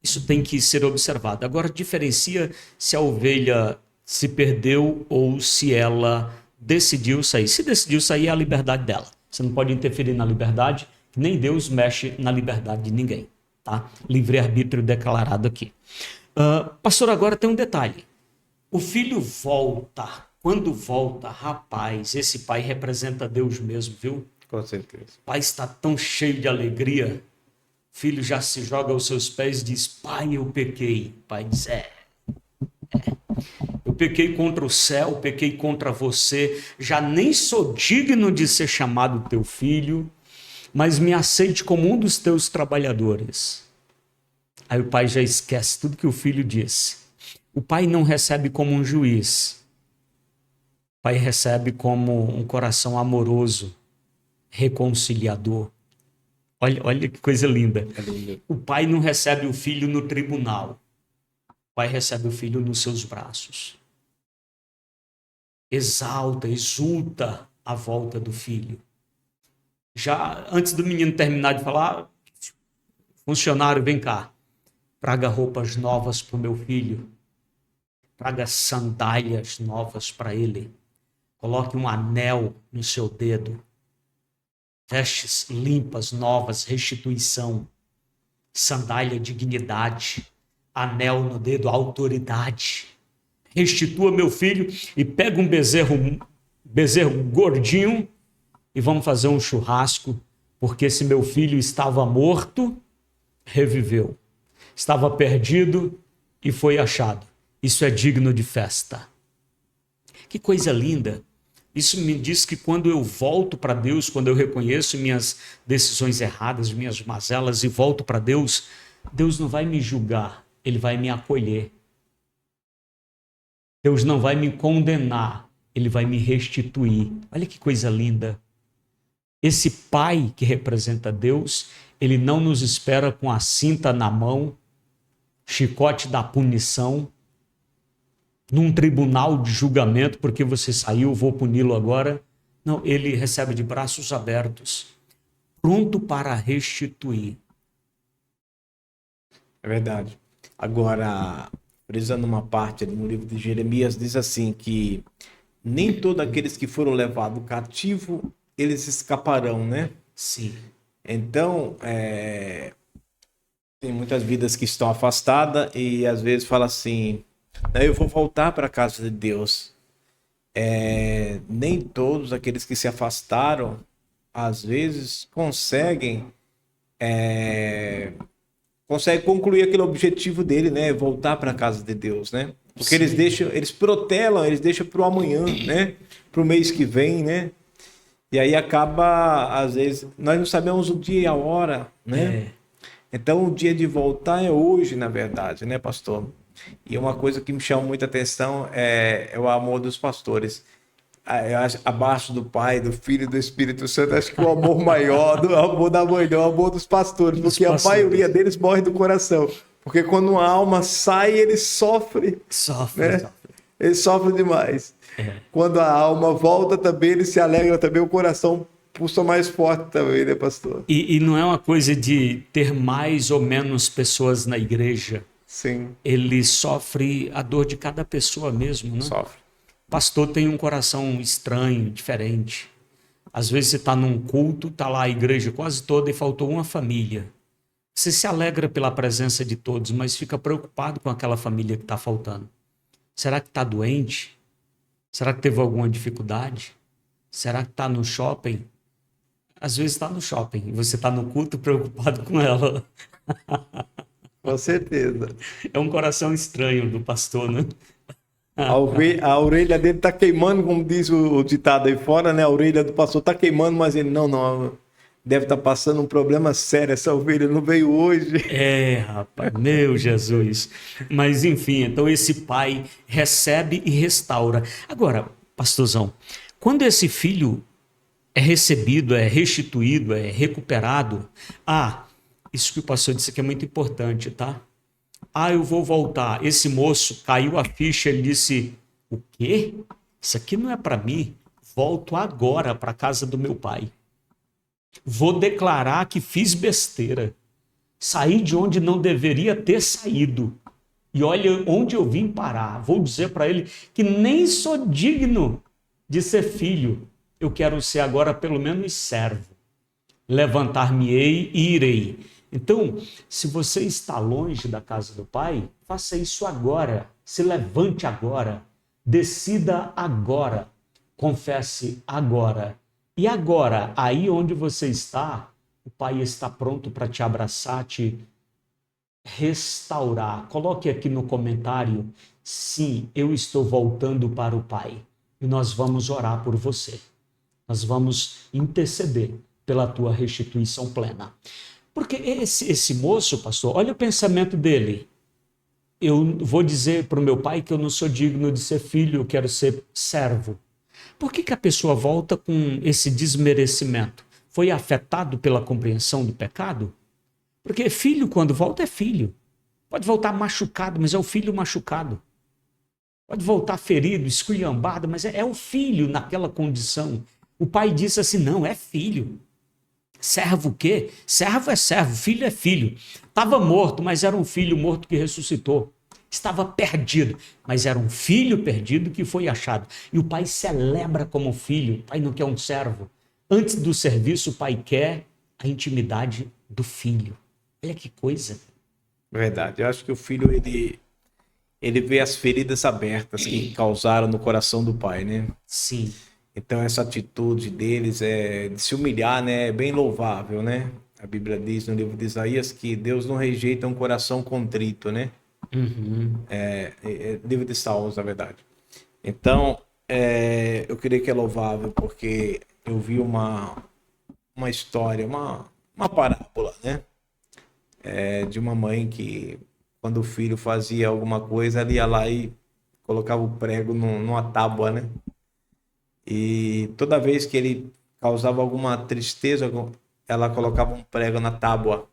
Isso tem que ser observado. Agora, diferencia se a ovelha se perdeu ou se ela decidiu sair. Se decidiu sair, é a liberdade dela. Você não pode interferir na liberdade, nem Deus mexe na liberdade de ninguém. Tá? Livre-arbítrio declarado aqui. Pastor, agora tem um detalhe. O filho volta. Quando volta, rapaz, esse pai representa Deus mesmo, viu? Com certeza. O pai está tão cheio de alegria. O filho já se joga aos seus pés e diz: pai, eu pequei. O pai diz: eu pequei contra o céu, pequei contra você, já nem sou digno de ser chamado teu filho, mas me aceite como um dos teus trabalhadores. Aí o pai já esquece tudo que o filho disse. O pai não recebe como um juiz. O pai recebe como um coração amoroso, reconciliador. Olha que coisa linda. O pai não recebe o filho no tribunal. O pai recebe o filho nos seus braços. Exalta, exulta a volta do filho. Já antes do menino terminar de falar, funcionário, vem cá. Traga roupas novas para o meu filho. Traga sandálias novas para ele. Coloque um anel no seu dedo. Vestes limpas, novas, restituição. Sandália, dignidade. Anel no dedo, autoridade. Restitua meu filho e pega um bezerro gordinho e vamos fazer um churrasco, porque esse meu filho estava morto, reviveu. Estava perdido e foi achado. Isso é digno de festa. Que coisa linda. Isso me diz que quando eu volto para Deus, quando eu reconheço minhas decisões erradas, minhas mazelas e volto para Deus, Deus não vai me julgar, Ele vai me acolher. Deus não vai me condenar, Ele vai me restituir. Olha que coisa linda. Esse pai que representa Deus, ele não nos espera com a cinta na mão, chicote da punição, num tribunal de julgamento, porque você saiu, vou puni-lo agora. Não, ele recebe de braços abertos, pronto para restituir. É verdade. Agora, frisando uma parte ali no livro de Jeremias, diz assim que nem todos aqueles que foram levados cativo, eles escaparão, né? Sim. Então, tem muitas vidas que estão afastadas e às vezes fala assim, eu vou voltar para a casa de Deus. Nem todos aqueles que se afastaram, às vezes, conseguem concluir aquele objetivo dele, né? Voltar para a casa de Deus, né? Porque eles protelam, eles deixam para o amanhã, né? Para o mês que vem, né? E aí acaba, às vezes, nós não sabemos o dia e a hora, né? Então o dia de voltar é hoje, na verdade, né, pastor? E uma coisa que me chama muita atenção é o amor dos pastores. Eu acho, abaixo do Pai, do Filho e do Espírito Santo, acho que o amor maior, do amor da mãe, é o amor dos pastores, porque a maioria deles morre do coração. Porque quando uma alma sai, ele sofre, Sofre, né? sofre. Ele sofre demais. Quando a alma volta também, ele se alegra também, o coração pulsa mais forte também, né, pastor? E não é uma coisa de ter mais ou menos pessoas na igreja. Sim, Ele sofre a dor de cada pessoa mesmo, né? sofre. Pastor tem um coração estranho, diferente. Às vezes você está num culto, está lá a igreja quase toda e faltou uma família. Você se alegra pela presença de todos, mas fica preocupado com aquela família que está faltando. Será que está doente? Será que teve alguma dificuldade? Será que está no shopping? Às vezes está no shopping e você está no culto preocupado com ela. Com certeza. É um coração estranho do pastor, né? A orelha dele tá queimando, como diz o ditado aí fora, né? A orelha do pastor tá queimando, mas ele não. Deve estar passando um problema sério. Essa ovelha não veio hoje. É, rapaz, meu Jesus. Mas enfim, então esse pai recebe e restaura. Agora, pastorzão, quando esse filho é recebido, é restituído, é recuperado, isso que o pastor disse aqui é muito importante, tá? Eu vou voltar. Esse moço caiu a ficha, ele disse: o quê? Isso aqui não é para mim. Volto agora para a casa do meu pai. Vou declarar que fiz besteira. Saí de onde não deveria ter saído. E olha onde eu vim parar. Vou dizer para ele que nem sou digno de ser filho. Eu quero ser agora pelo menos servo. Levantar-me-ei e irei. Então, se você está longe da casa do Pai, faça isso agora. Se levante agora. Decida agora. Confesse agora. E agora, aí onde você está, o Pai está pronto para te abraçar, te restaurar. Coloque aqui no comentário: sim, eu estou voltando para o Pai. E nós vamos orar por você. Nós vamos interceder pela tua restituição plena. Porque esse moço, pastor, olha o pensamento dele. Eu vou dizer para o meu pai que eu não sou digno de ser filho, eu quero ser servo. Por que a pessoa volta com esse desmerecimento? Foi afetado pela compreensão do pecado? Porque filho, quando volta, é filho. Pode voltar machucado, mas é o filho machucado. Pode voltar ferido, esculhambado, mas é o filho naquela condição. O pai disse assim: não, é filho. Servo o quê? Servo é servo, filho é filho. Estava morto, mas era um filho morto que ressuscitou. Estava perdido, mas era um filho perdido que foi achado. E o pai celebra como filho, o pai não quer um servo. Antes do serviço, o pai quer a intimidade do filho. Olha que coisa. Verdade. Eu acho que o filho, ele vê as feridas abertas que causaram no coração do pai, né? Sim. Então essa atitude deles de se humilhar, né, é bem louvável, né? A Bíblia diz no livro de Isaías que Deus não rejeita um coração contrito, né? Uhum. Livro de Salmos, na verdade. Então, eu creio que é louvável porque eu vi uma história, uma parábola, né? De uma mãe que, quando o filho fazia alguma coisa, ela ia lá e colocava o prego numa tábua, né? E toda vez que ele causava alguma tristeza, ela colocava um prego na tábua.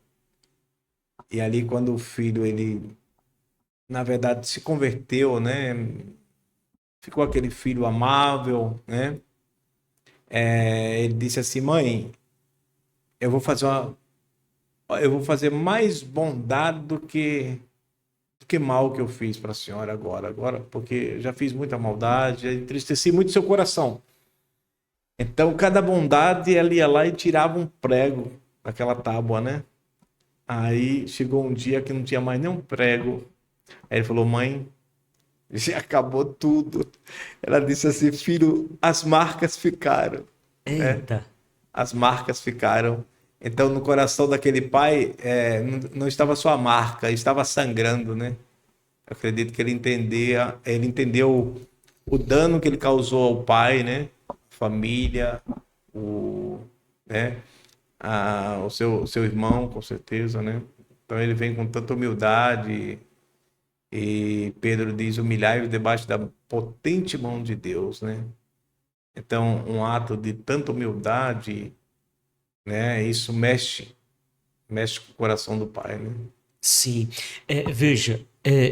E ali, quando o filho, ele, na verdade, se converteu, né? Ficou aquele filho amável, né? Ele disse assim: mãe, eu vou fazer eu vou fazer mais bondade do que mal que eu fiz para a senhora agora, porque já fiz muita maldade, já entristeci muito seu coração. Então, cada bondade, ela ia lá e tirava um prego daquela tábua, né? Aí chegou um dia que não tinha mais nenhum prego. Aí ele falou: mãe, já acabou tudo. Ela disse assim: filho, as marcas ficaram, né? Eita. As marcas ficaram. Então, no coração daquele pai, não estava só a marca, estava sangrando, né? Eu acredito que ele entendeu o dano que ele causou ao pai, né? Família, né? O seu irmão, com certeza, né? Então ele vem com tanta humildade e Pedro diz: humilhai-vos debaixo da potente mão de Deus, né? Então, um ato de tanta humildade, né? Isso mexe com o coração do pai, né? Sim. Veja,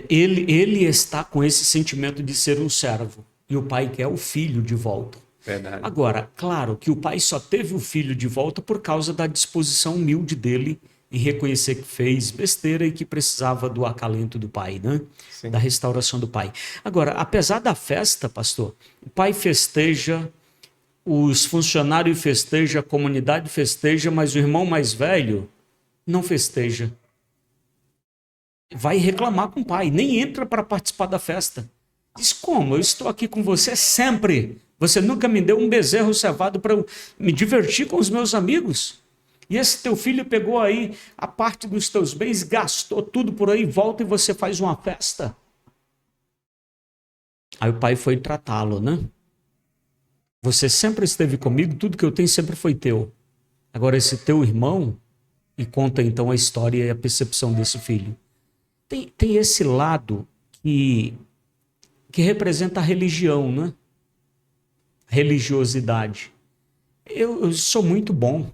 ele está com esse sentimento de ser um servo e o pai quer o filho de volta. Verdade. Agora, claro que o pai só teve o filho de volta por causa da disposição humilde dele em reconhecer que fez besteira e que precisava do acalento do pai, né? Sim. Da restauração do pai. Agora, apesar da festa, pastor, o pai festeja, os funcionários festejam, a comunidade festeja, mas o irmão mais velho não festeja. Vai reclamar com o pai, nem entra para participar da festa. Diz: como? Eu estou aqui com você sempre. Você nunca me deu um bezerro cevado para eu me divertir com os meus amigos. E esse teu filho pegou aí a parte dos teus bens, gastou tudo por aí, volta e você faz uma festa. Aí o pai foi tratá-lo, né? Você sempre esteve comigo, tudo que eu tenho sempre foi teu. Agora esse teu irmão, e conta então a história e a percepção desse filho. Tem esse lado que representa a religião, né? Religiosidade. Eu sou muito bom.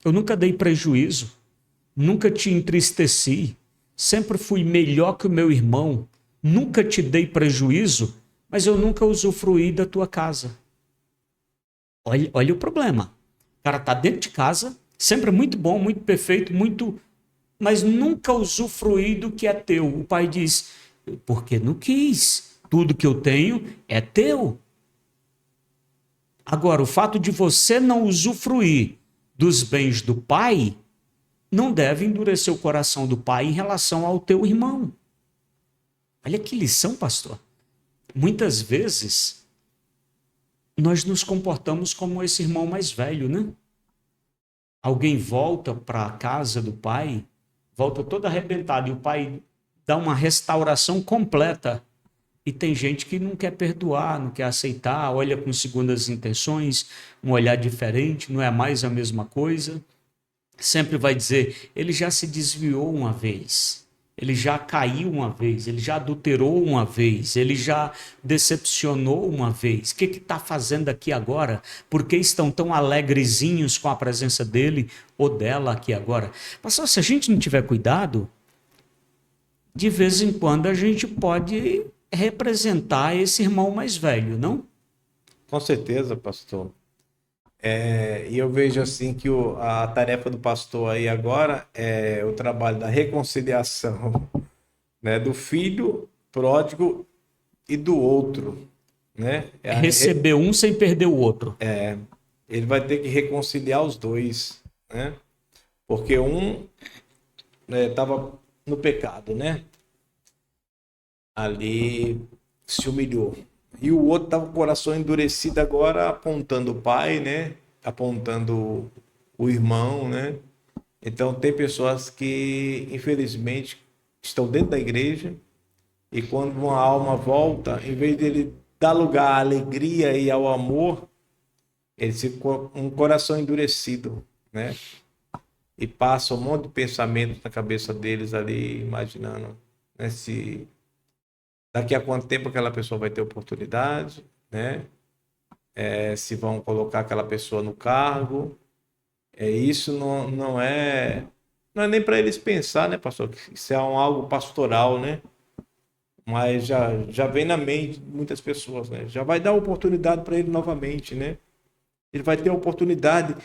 Eu nunca dei prejuízo. Nunca te entristeci. Sempre fui melhor que o meu irmão. Nunca te dei prejuízo, mas eu nunca usufruí da tua casa. Olha o problema. O cara está dentro de casa, sempre muito bom, muito perfeito, muito, mas nunca usufruí do que é teu. O pai diz: porque não quis. Tudo que eu tenho é teu. Agora, o fato de você não usufruir dos bens do pai não deve endurecer o coração do pai em relação ao teu irmão. Olha que lição, pastor. Muitas vezes nós nos comportamos como esse irmão mais velho, né? Alguém volta para a casa do pai, volta todo arrebentado, e o pai dá uma restauração completa. E tem gente que não quer perdoar, não quer aceitar, olha com segundas intenções, um olhar diferente, não é mais a mesma coisa. Sempre vai dizer: ele já se desviou uma vez, ele já caiu uma vez, ele já adulterou uma vez, ele já decepcionou uma vez. O que está fazendo aqui agora? Por que estão tão alegrezinhos com a presença dele ou dela aqui agora? Pastor, se a gente não tiver cuidado, de vez em quando a gente pode representar esse irmão mais velho, não? Com certeza, pastor. E eu vejo assim que a tarefa do pastor aí agora é o trabalho da reconciliação, né, do filho pródigo e do outro, né? Receber um sem perder o outro. Ele vai ter que reconciliar os dois, né? Porque um estava no pecado, né? Ali se humilhou. E o outro estava com o coração endurecido agora, apontando o pai, né? Apontando o irmão, né? Então tem pessoas que, infelizmente, estão dentro da igreja e quando uma alma volta, em vez dele dar lugar à alegria e ao amor, ele ficou com um coração endurecido, né? E passa um monte de pensamentos na cabeça deles ali, imaginando, né, se daqui a quanto tempo aquela pessoa vai ter oportunidade, né? Se vão colocar aquela pessoa no cargo. Isso não é nem para eles pensar, né, pastor? Isso é algo pastoral, né? Mas já vem na mente de muitas pessoas, né? Já vai dar oportunidade para ele novamente, né? Ele vai ter oportunidade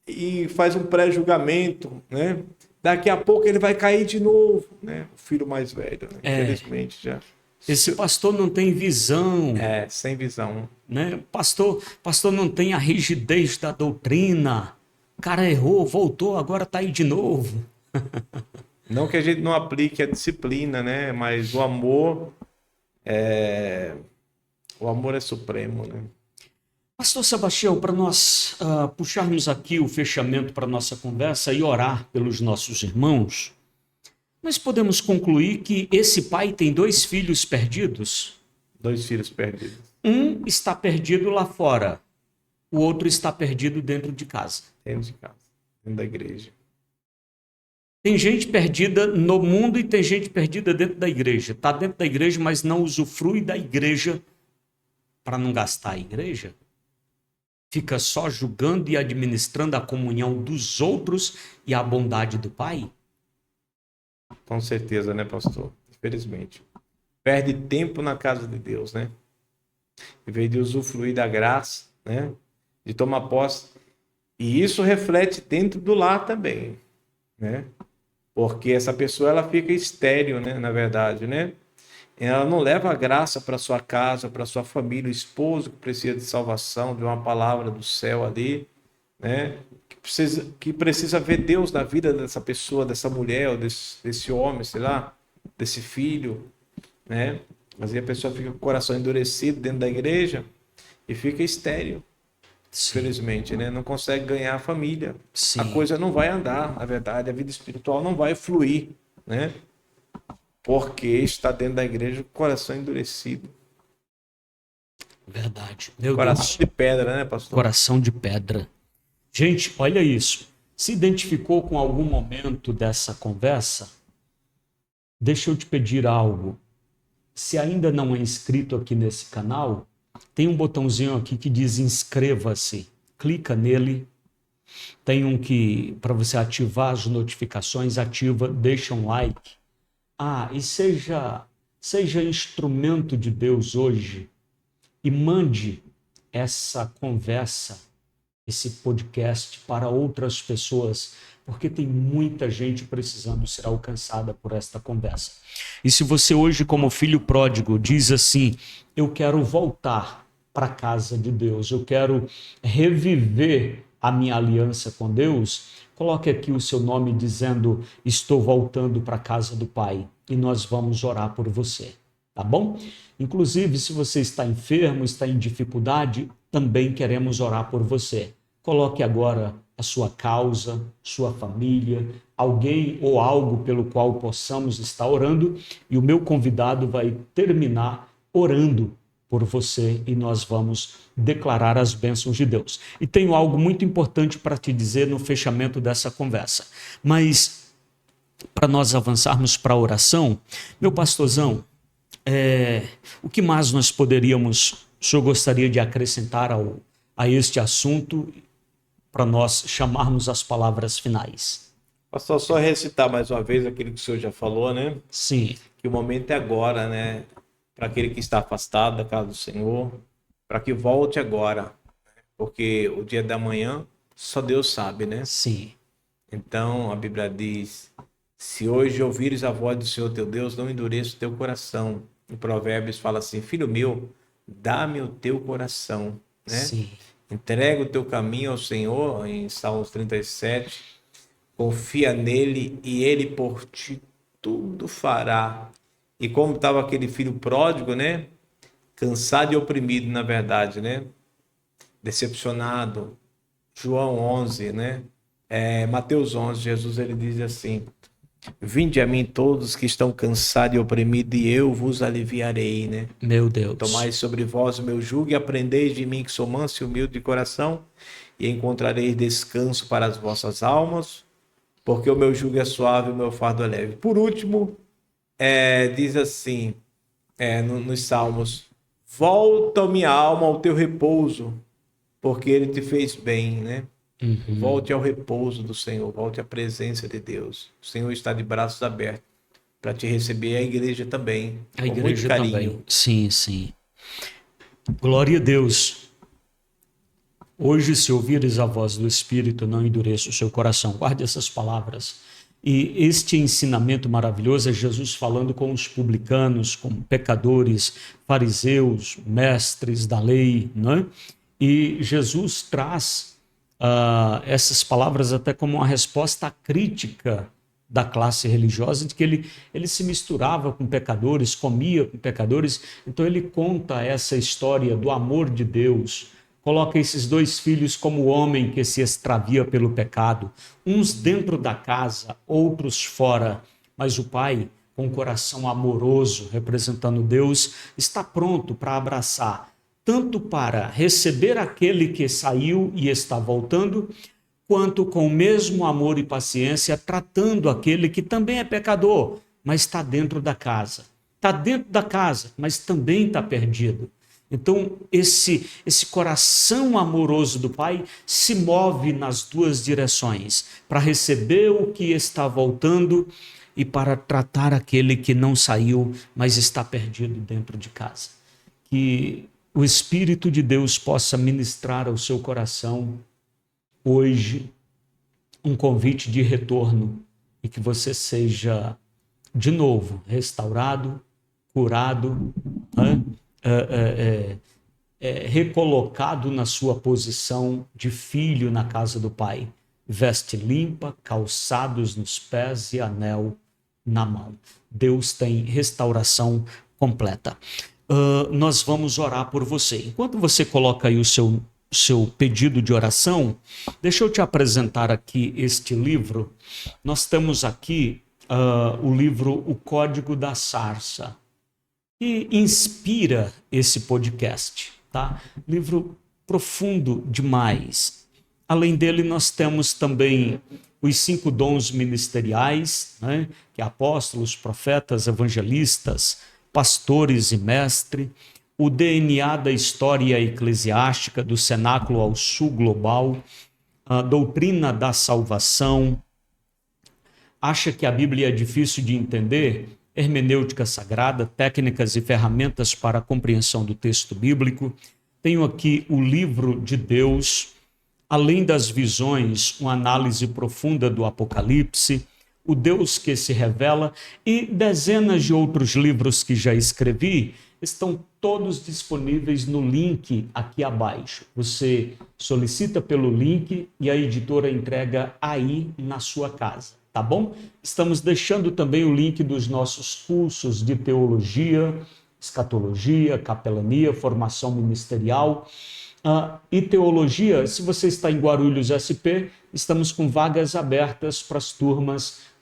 e faz um pré-julgamento, né? Daqui a pouco ele vai cair de novo, né? O filho mais velho, né? Infelizmente já. Esse pastor não tem visão. Sem visão. Né? Pastor não tem a rigidez da doutrina. O cara errou, voltou, agora está aí de novo. Não que a gente não aplique a disciplina, né? Mas o amor é supremo, né? Pastor Sebastião, para nós puxarmos aqui o fechamento para a nossa conversa e orar pelos nossos irmãos, nós podemos concluir que esse pai tem 2 filhos perdidos? 2 filhos perdidos. Um está perdido lá fora, o outro está perdido dentro de casa. Dentro de casa, dentro da igreja. Tem gente perdida no mundo e tem gente perdida dentro da igreja. Está dentro da igreja, mas não usufrui da igreja para não gastar a igreja. Fica só julgando e administrando a comunhão dos outros e a bondade do Pai. Com certeza, né, pastor? Infelizmente. Perde tempo na casa de Deus, né? Em vez de usufruir da graça, né? De tomar posse. E isso reflete dentro do lar também, né? Porque essa pessoa, ela fica estéril, né? Na verdade, né? Ela não leva a graça para sua casa, para sua família, o esposo que precisa de salvação, de uma palavra do céu ali, né? Que precisa ver Deus na vida dessa pessoa, dessa mulher, ou desse homem, sei lá, desse filho, né? Mas aí a pessoa fica com o coração endurecido dentro da igreja e fica estéril, Sim, infelizmente, né? Não consegue ganhar a família. A sim, coisa não vai andar, na verdade, a vida espiritual não vai fluir, né? Porque está dentro da igreja com o coração endurecido. verdade. Meu Coração Deus, de pedra, né, pastor? coração de pedra. Gente, olha isso. Se identificou com algum momento dessa conversa? Deixa eu te pedir algo. Se ainda não é inscrito aqui nesse canal, tem um botãozinho aqui que diz inscreva-se. Clica nele. Tem um que, para você ativar as notificações, ativa, deixa um like. Ah, e seja instrumento de Deus hoje e mande essa conversa, esse podcast para outras pessoas, porque tem muita gente precisando ser alcançada por esta conversa. E se você hoje, como filho pródigo, diz assim: eu quero voltar para a casa de Deus, eu quero reviver a minha aliança com Deus, coloque aqui o seu nome dizendo: estou voltando para a casa do Pai, e nós vamos orar por você. Tá bom? Inclusive, se você está enfermo, está em dificuldade, também queremos orar por você. Coloque agora a sua causa, sua família, alguém ou algo pelo qual possamos estar orando, e o meu convidado vai terminar orando por você e nós vamos declarar as bênçãos de Deus. E tenho algo muito importante para te dizer no fechamento dessa conversa. Mas para nós avançarmos para a oração, meu pastorzão, o que mais nós poderíamos, o senhor gostaria de acrescentar a este assunto para nós chamarmos as palavras finais? Pastor, só recitar mais uma vez aquilo que o senhor já falou, né? Sim, Que o momento é agora, né? Para aquele que está afastado da casa do Senhor, para que volte agora, porque o dia da manhã só Deus sabe, né? sim, Então a Bíblia diz: se hoje ouvires a voz do Senhor teu Deus, não endureça o teu coração. Em Provérbios fala assim: filho meu, dá-me o teu coração, né? sim. Entrega o teu caminho ao Senhor, em Salmos 37, confia nele e ele por ti tudo fará. E como estava aquele filho pródigo, né? Cansado e oprimido, na verdade, né? Decepcionado. João 11, né? Mateus 11, Jesus ele diz assim: vinde a mim todos que estão cansados e oprimidos, e eu vos aliviarei, né? Meu Tomai Deus. sobre vós o meu jugo e aprendeis de mim, que sou manso e humilde de coração, e encontrareis descanso para as vossas almas, porque o meu jugo é suave e o meu fardo é leve. Por último, diz assim, nos Salmos: volta, minha alma, ao teu repouso, porque ele te fez bem, né? Uhum. Volte ao repouso do Senhor, volte à presença de Deus. O Senhor está de braços abertos para te receber, a igreja também, A com muito igreja também. carinho. Sim, sim. Glória a Deus. Hoje, se ouvires a voz do Espírito, não endureça o seu coração. Guarde essas palavras. E este ensinamento maravilhoso é Jesus falando com os publicanos, com pecadores, fariseus, mestres da lei, não é? E Jesus traz essas palavras até como uma resposta à crítica da classe religiosa, de que ele se misturava com pecadores, comia com pecadores. Então ele conta essa história do amor de Deus, coloca esses dois filhos como o homem que se extravia pelo pecado, uns dentro da casa, outros fora, mas o pai, com o coração amoroso, representando Deus, está pronto para abraçar, tanto para receber aquele que saiu e está voltando, quanto com o mesmo amor e paciência, tratando aquele que também é pecador, mas está dentro da casa. Está dentro da casa, mas também está perdido. Então, esse coração amoroso do Pai se move nas duas direções, para receber o que está voltando e para tratar aquele que não saiu, mas está perdido dentro de casa. Que o Espírito de Deus possa ministrar ao seu coração hoje um convite de retorno e que você seja de novo restaurado, curado, recolocado na sua posição de filho na casa do Pai. Veste limpa, calçados nos pés e anel na mão. Deus tem restauração completa. Nós vamos orar por você. Enquanto você coloca aí o seu pedido de oração, deixa eu te apresentar aqui este livro. Nós temos aqui o livro O Código da Sarça, que inspira esse podcast, tá? Livro profundo demais. Além dele, nós temos também os 5 dons ministeriais, né? Que é apóstolos, profetas, evangelistas, pastores e mestre, o DNA da história eclesiástica, do cenáculo ao sul global, a doutrina da salvação. Acha que a Bíblia é difícil de entender? Hermenêutica sagrada, técnicas e ferramentas para a compreensão do texto bíblico. Tenho aqui o livro de Deus, além das visões, uma análise profunda do Apocalipse, o Deus que se revela e dezenas de outros livros que já escrevi, estão todos disponíveis no link aqui abaixo. Você solicita pelo link e a editora entrega aí na sua casa, tá bom? Estamos deixando também o link dos nossos cursos de teologia, escatologia, capelania, formação ministerial e teologia. Se você está em Guarulhos SP, estamos com vagas abertas para as turmas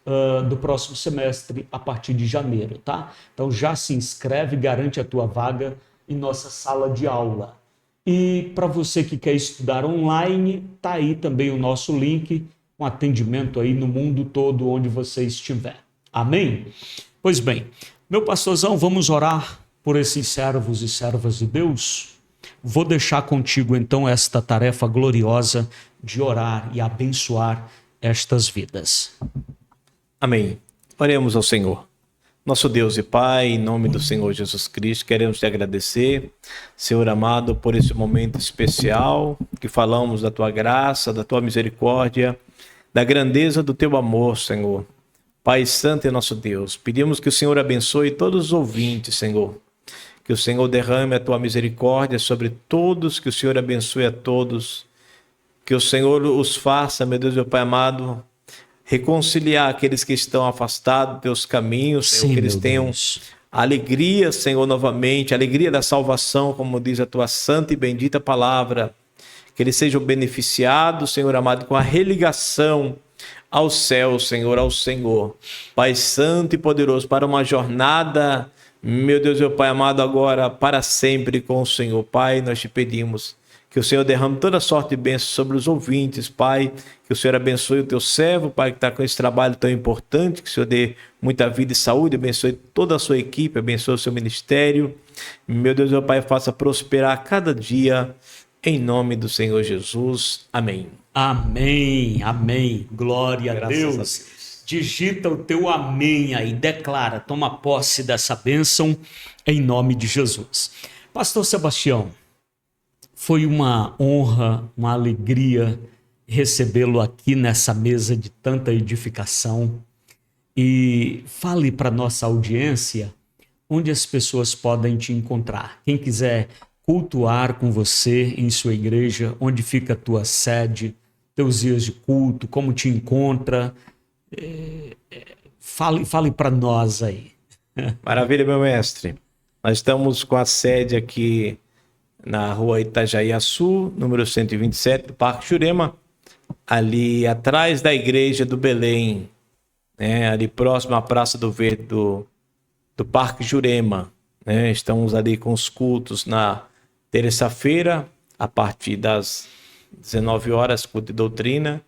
do próximo semestre, a partir de janeiro, tá? Então já se inscreve, garante a tua vaga em nossa sala de aula. E para você que quer estudar online, tá aí também o nosso link, com atendimento aí no mundo todo onde você estiver. Amém? Pois bem, meu pastorzão, vamos orar por esses servos e servas de Deus? Vou deixar contigo então esta tarefa gloriosa de orar e abençoar estas vidas. Amém. Oremos ao Senhor. Nosso Deus e Pai, em nome do Senhor Jesus Cristo, queremos te agradecer, Senhor amado, por esse momento especial que falamos da tua graça, da tua misericórdia, da grandeza do teu amor, Senhor. Pai Santo é nosso Deus. Pedimos que o Senhor abençoe todos os ouvintes, Senhor. Que o Senhor derrame a tua misericórdia sobre todos, que o Senhor abençoe a todos. Que o Senhor os faça, meu Deus, meu Pai amado, reconciliar aqueles que estão afastados dos teus caminhos, Senhor. Sim, que eles tenham alegria, Senhor, novamente, alegria da salvação, como diz a tua santa e bendita palavra. Que eles sejam beneficiados, Senhor amado, com a religação ao céu, Senhor, ao Senhor. Pai Santo e poderoso, para uma jornada, meu Deus, meu Pai amado, agora para sempre com o Senhor. Pai, nós te pedimos que o Senhor derrame toda sorte de bênçãos sobre os ouvintes, Pai. Que o Senhor abençoe o teu servo, Pai, que está com esse trabalho tão importante. Que o Senhor dê muita vida e saúde, abençoe toda a sua equipe, abençoe o seu ministério. Meu Deus, meu Pai, faça prosperar cada dia, em nome do Senhor Jesus. Amém. Amém, amém. Glória a Deus. Digita o teu amém aí, declara, toma posse dessa bênção em nome de Jesus. Pastor Sebastião, foi uma honra, uma alegria recebê-lo aqui nessa mesa de tanta edificação. E fale para nossa audiência onde as pessoas podem te encontrar. Quem quiser cultuar com você em sua igreja, onde fica a tua sede, teus dias de culto, como te encontra, fale para nós aí. Maravilha, meu mestre. Nós estamos com a sede aqui na rua Itajaiaçu, número 127, do Parque Jurema, ali atrás da igreja do Belém, né? Ali próximo à Praça do Verde do Parque Jurema, né? Estamos ali com os cultos na terça-feira, a partir das 19 horas, culto de doutrina.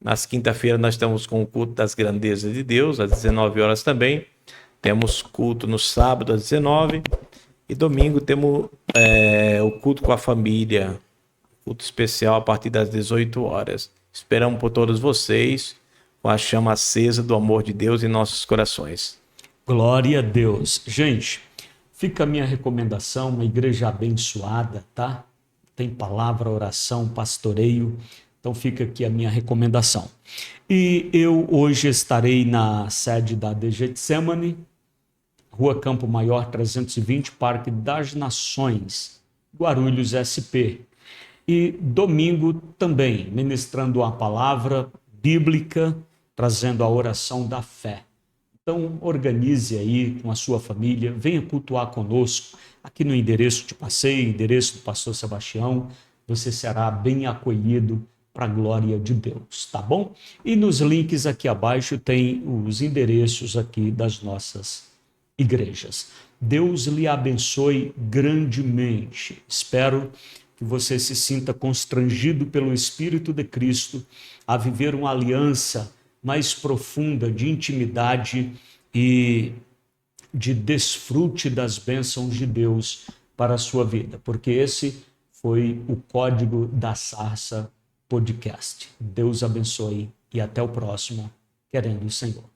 Nas quinta-feira nós estamos com o culto das grandezas de Deus, às 19 horas também. Temos culto no sábado às 19 e domingo temos o culto com a família, culto especial a partir das 18 horas. Esperamos por todos vocês. com a chama acesa do amor de Deus em nossos corações. Glória a Deus. Gente, fica a minha recomendação, uma igreja abençoada, tá? Tem palavra, oração, pastoreio. Então fica aqui a minha recomendação. E eu hoje estarei na sede da The Getsemane, Rua Campo Maior 320, Parque das Nações, Guarulhos SP. E domingo também, ministrando a palavra bíblica, trazendo a oração da fé. Então, organize aí com a sua família, venha cultuar conosco, aqui no endereço de passeio, endereço do pastor Sebastião, você será bem acolhido para a glória de Deus, tá bom? E nos links aqui abaixo tem os endereços aqui das nossas igrejas. Deus lhe abençoe grandemente. Espero que você se sinta constrangido pelo Espírito de Cristo a viver uma aliança mais profunda de intimidade e de desfrute das bênçãos de Deus para a sua vida, porque esse foi o código da Sarça Podcast. Deus abençoe e até o próximo, querendo o Senhor.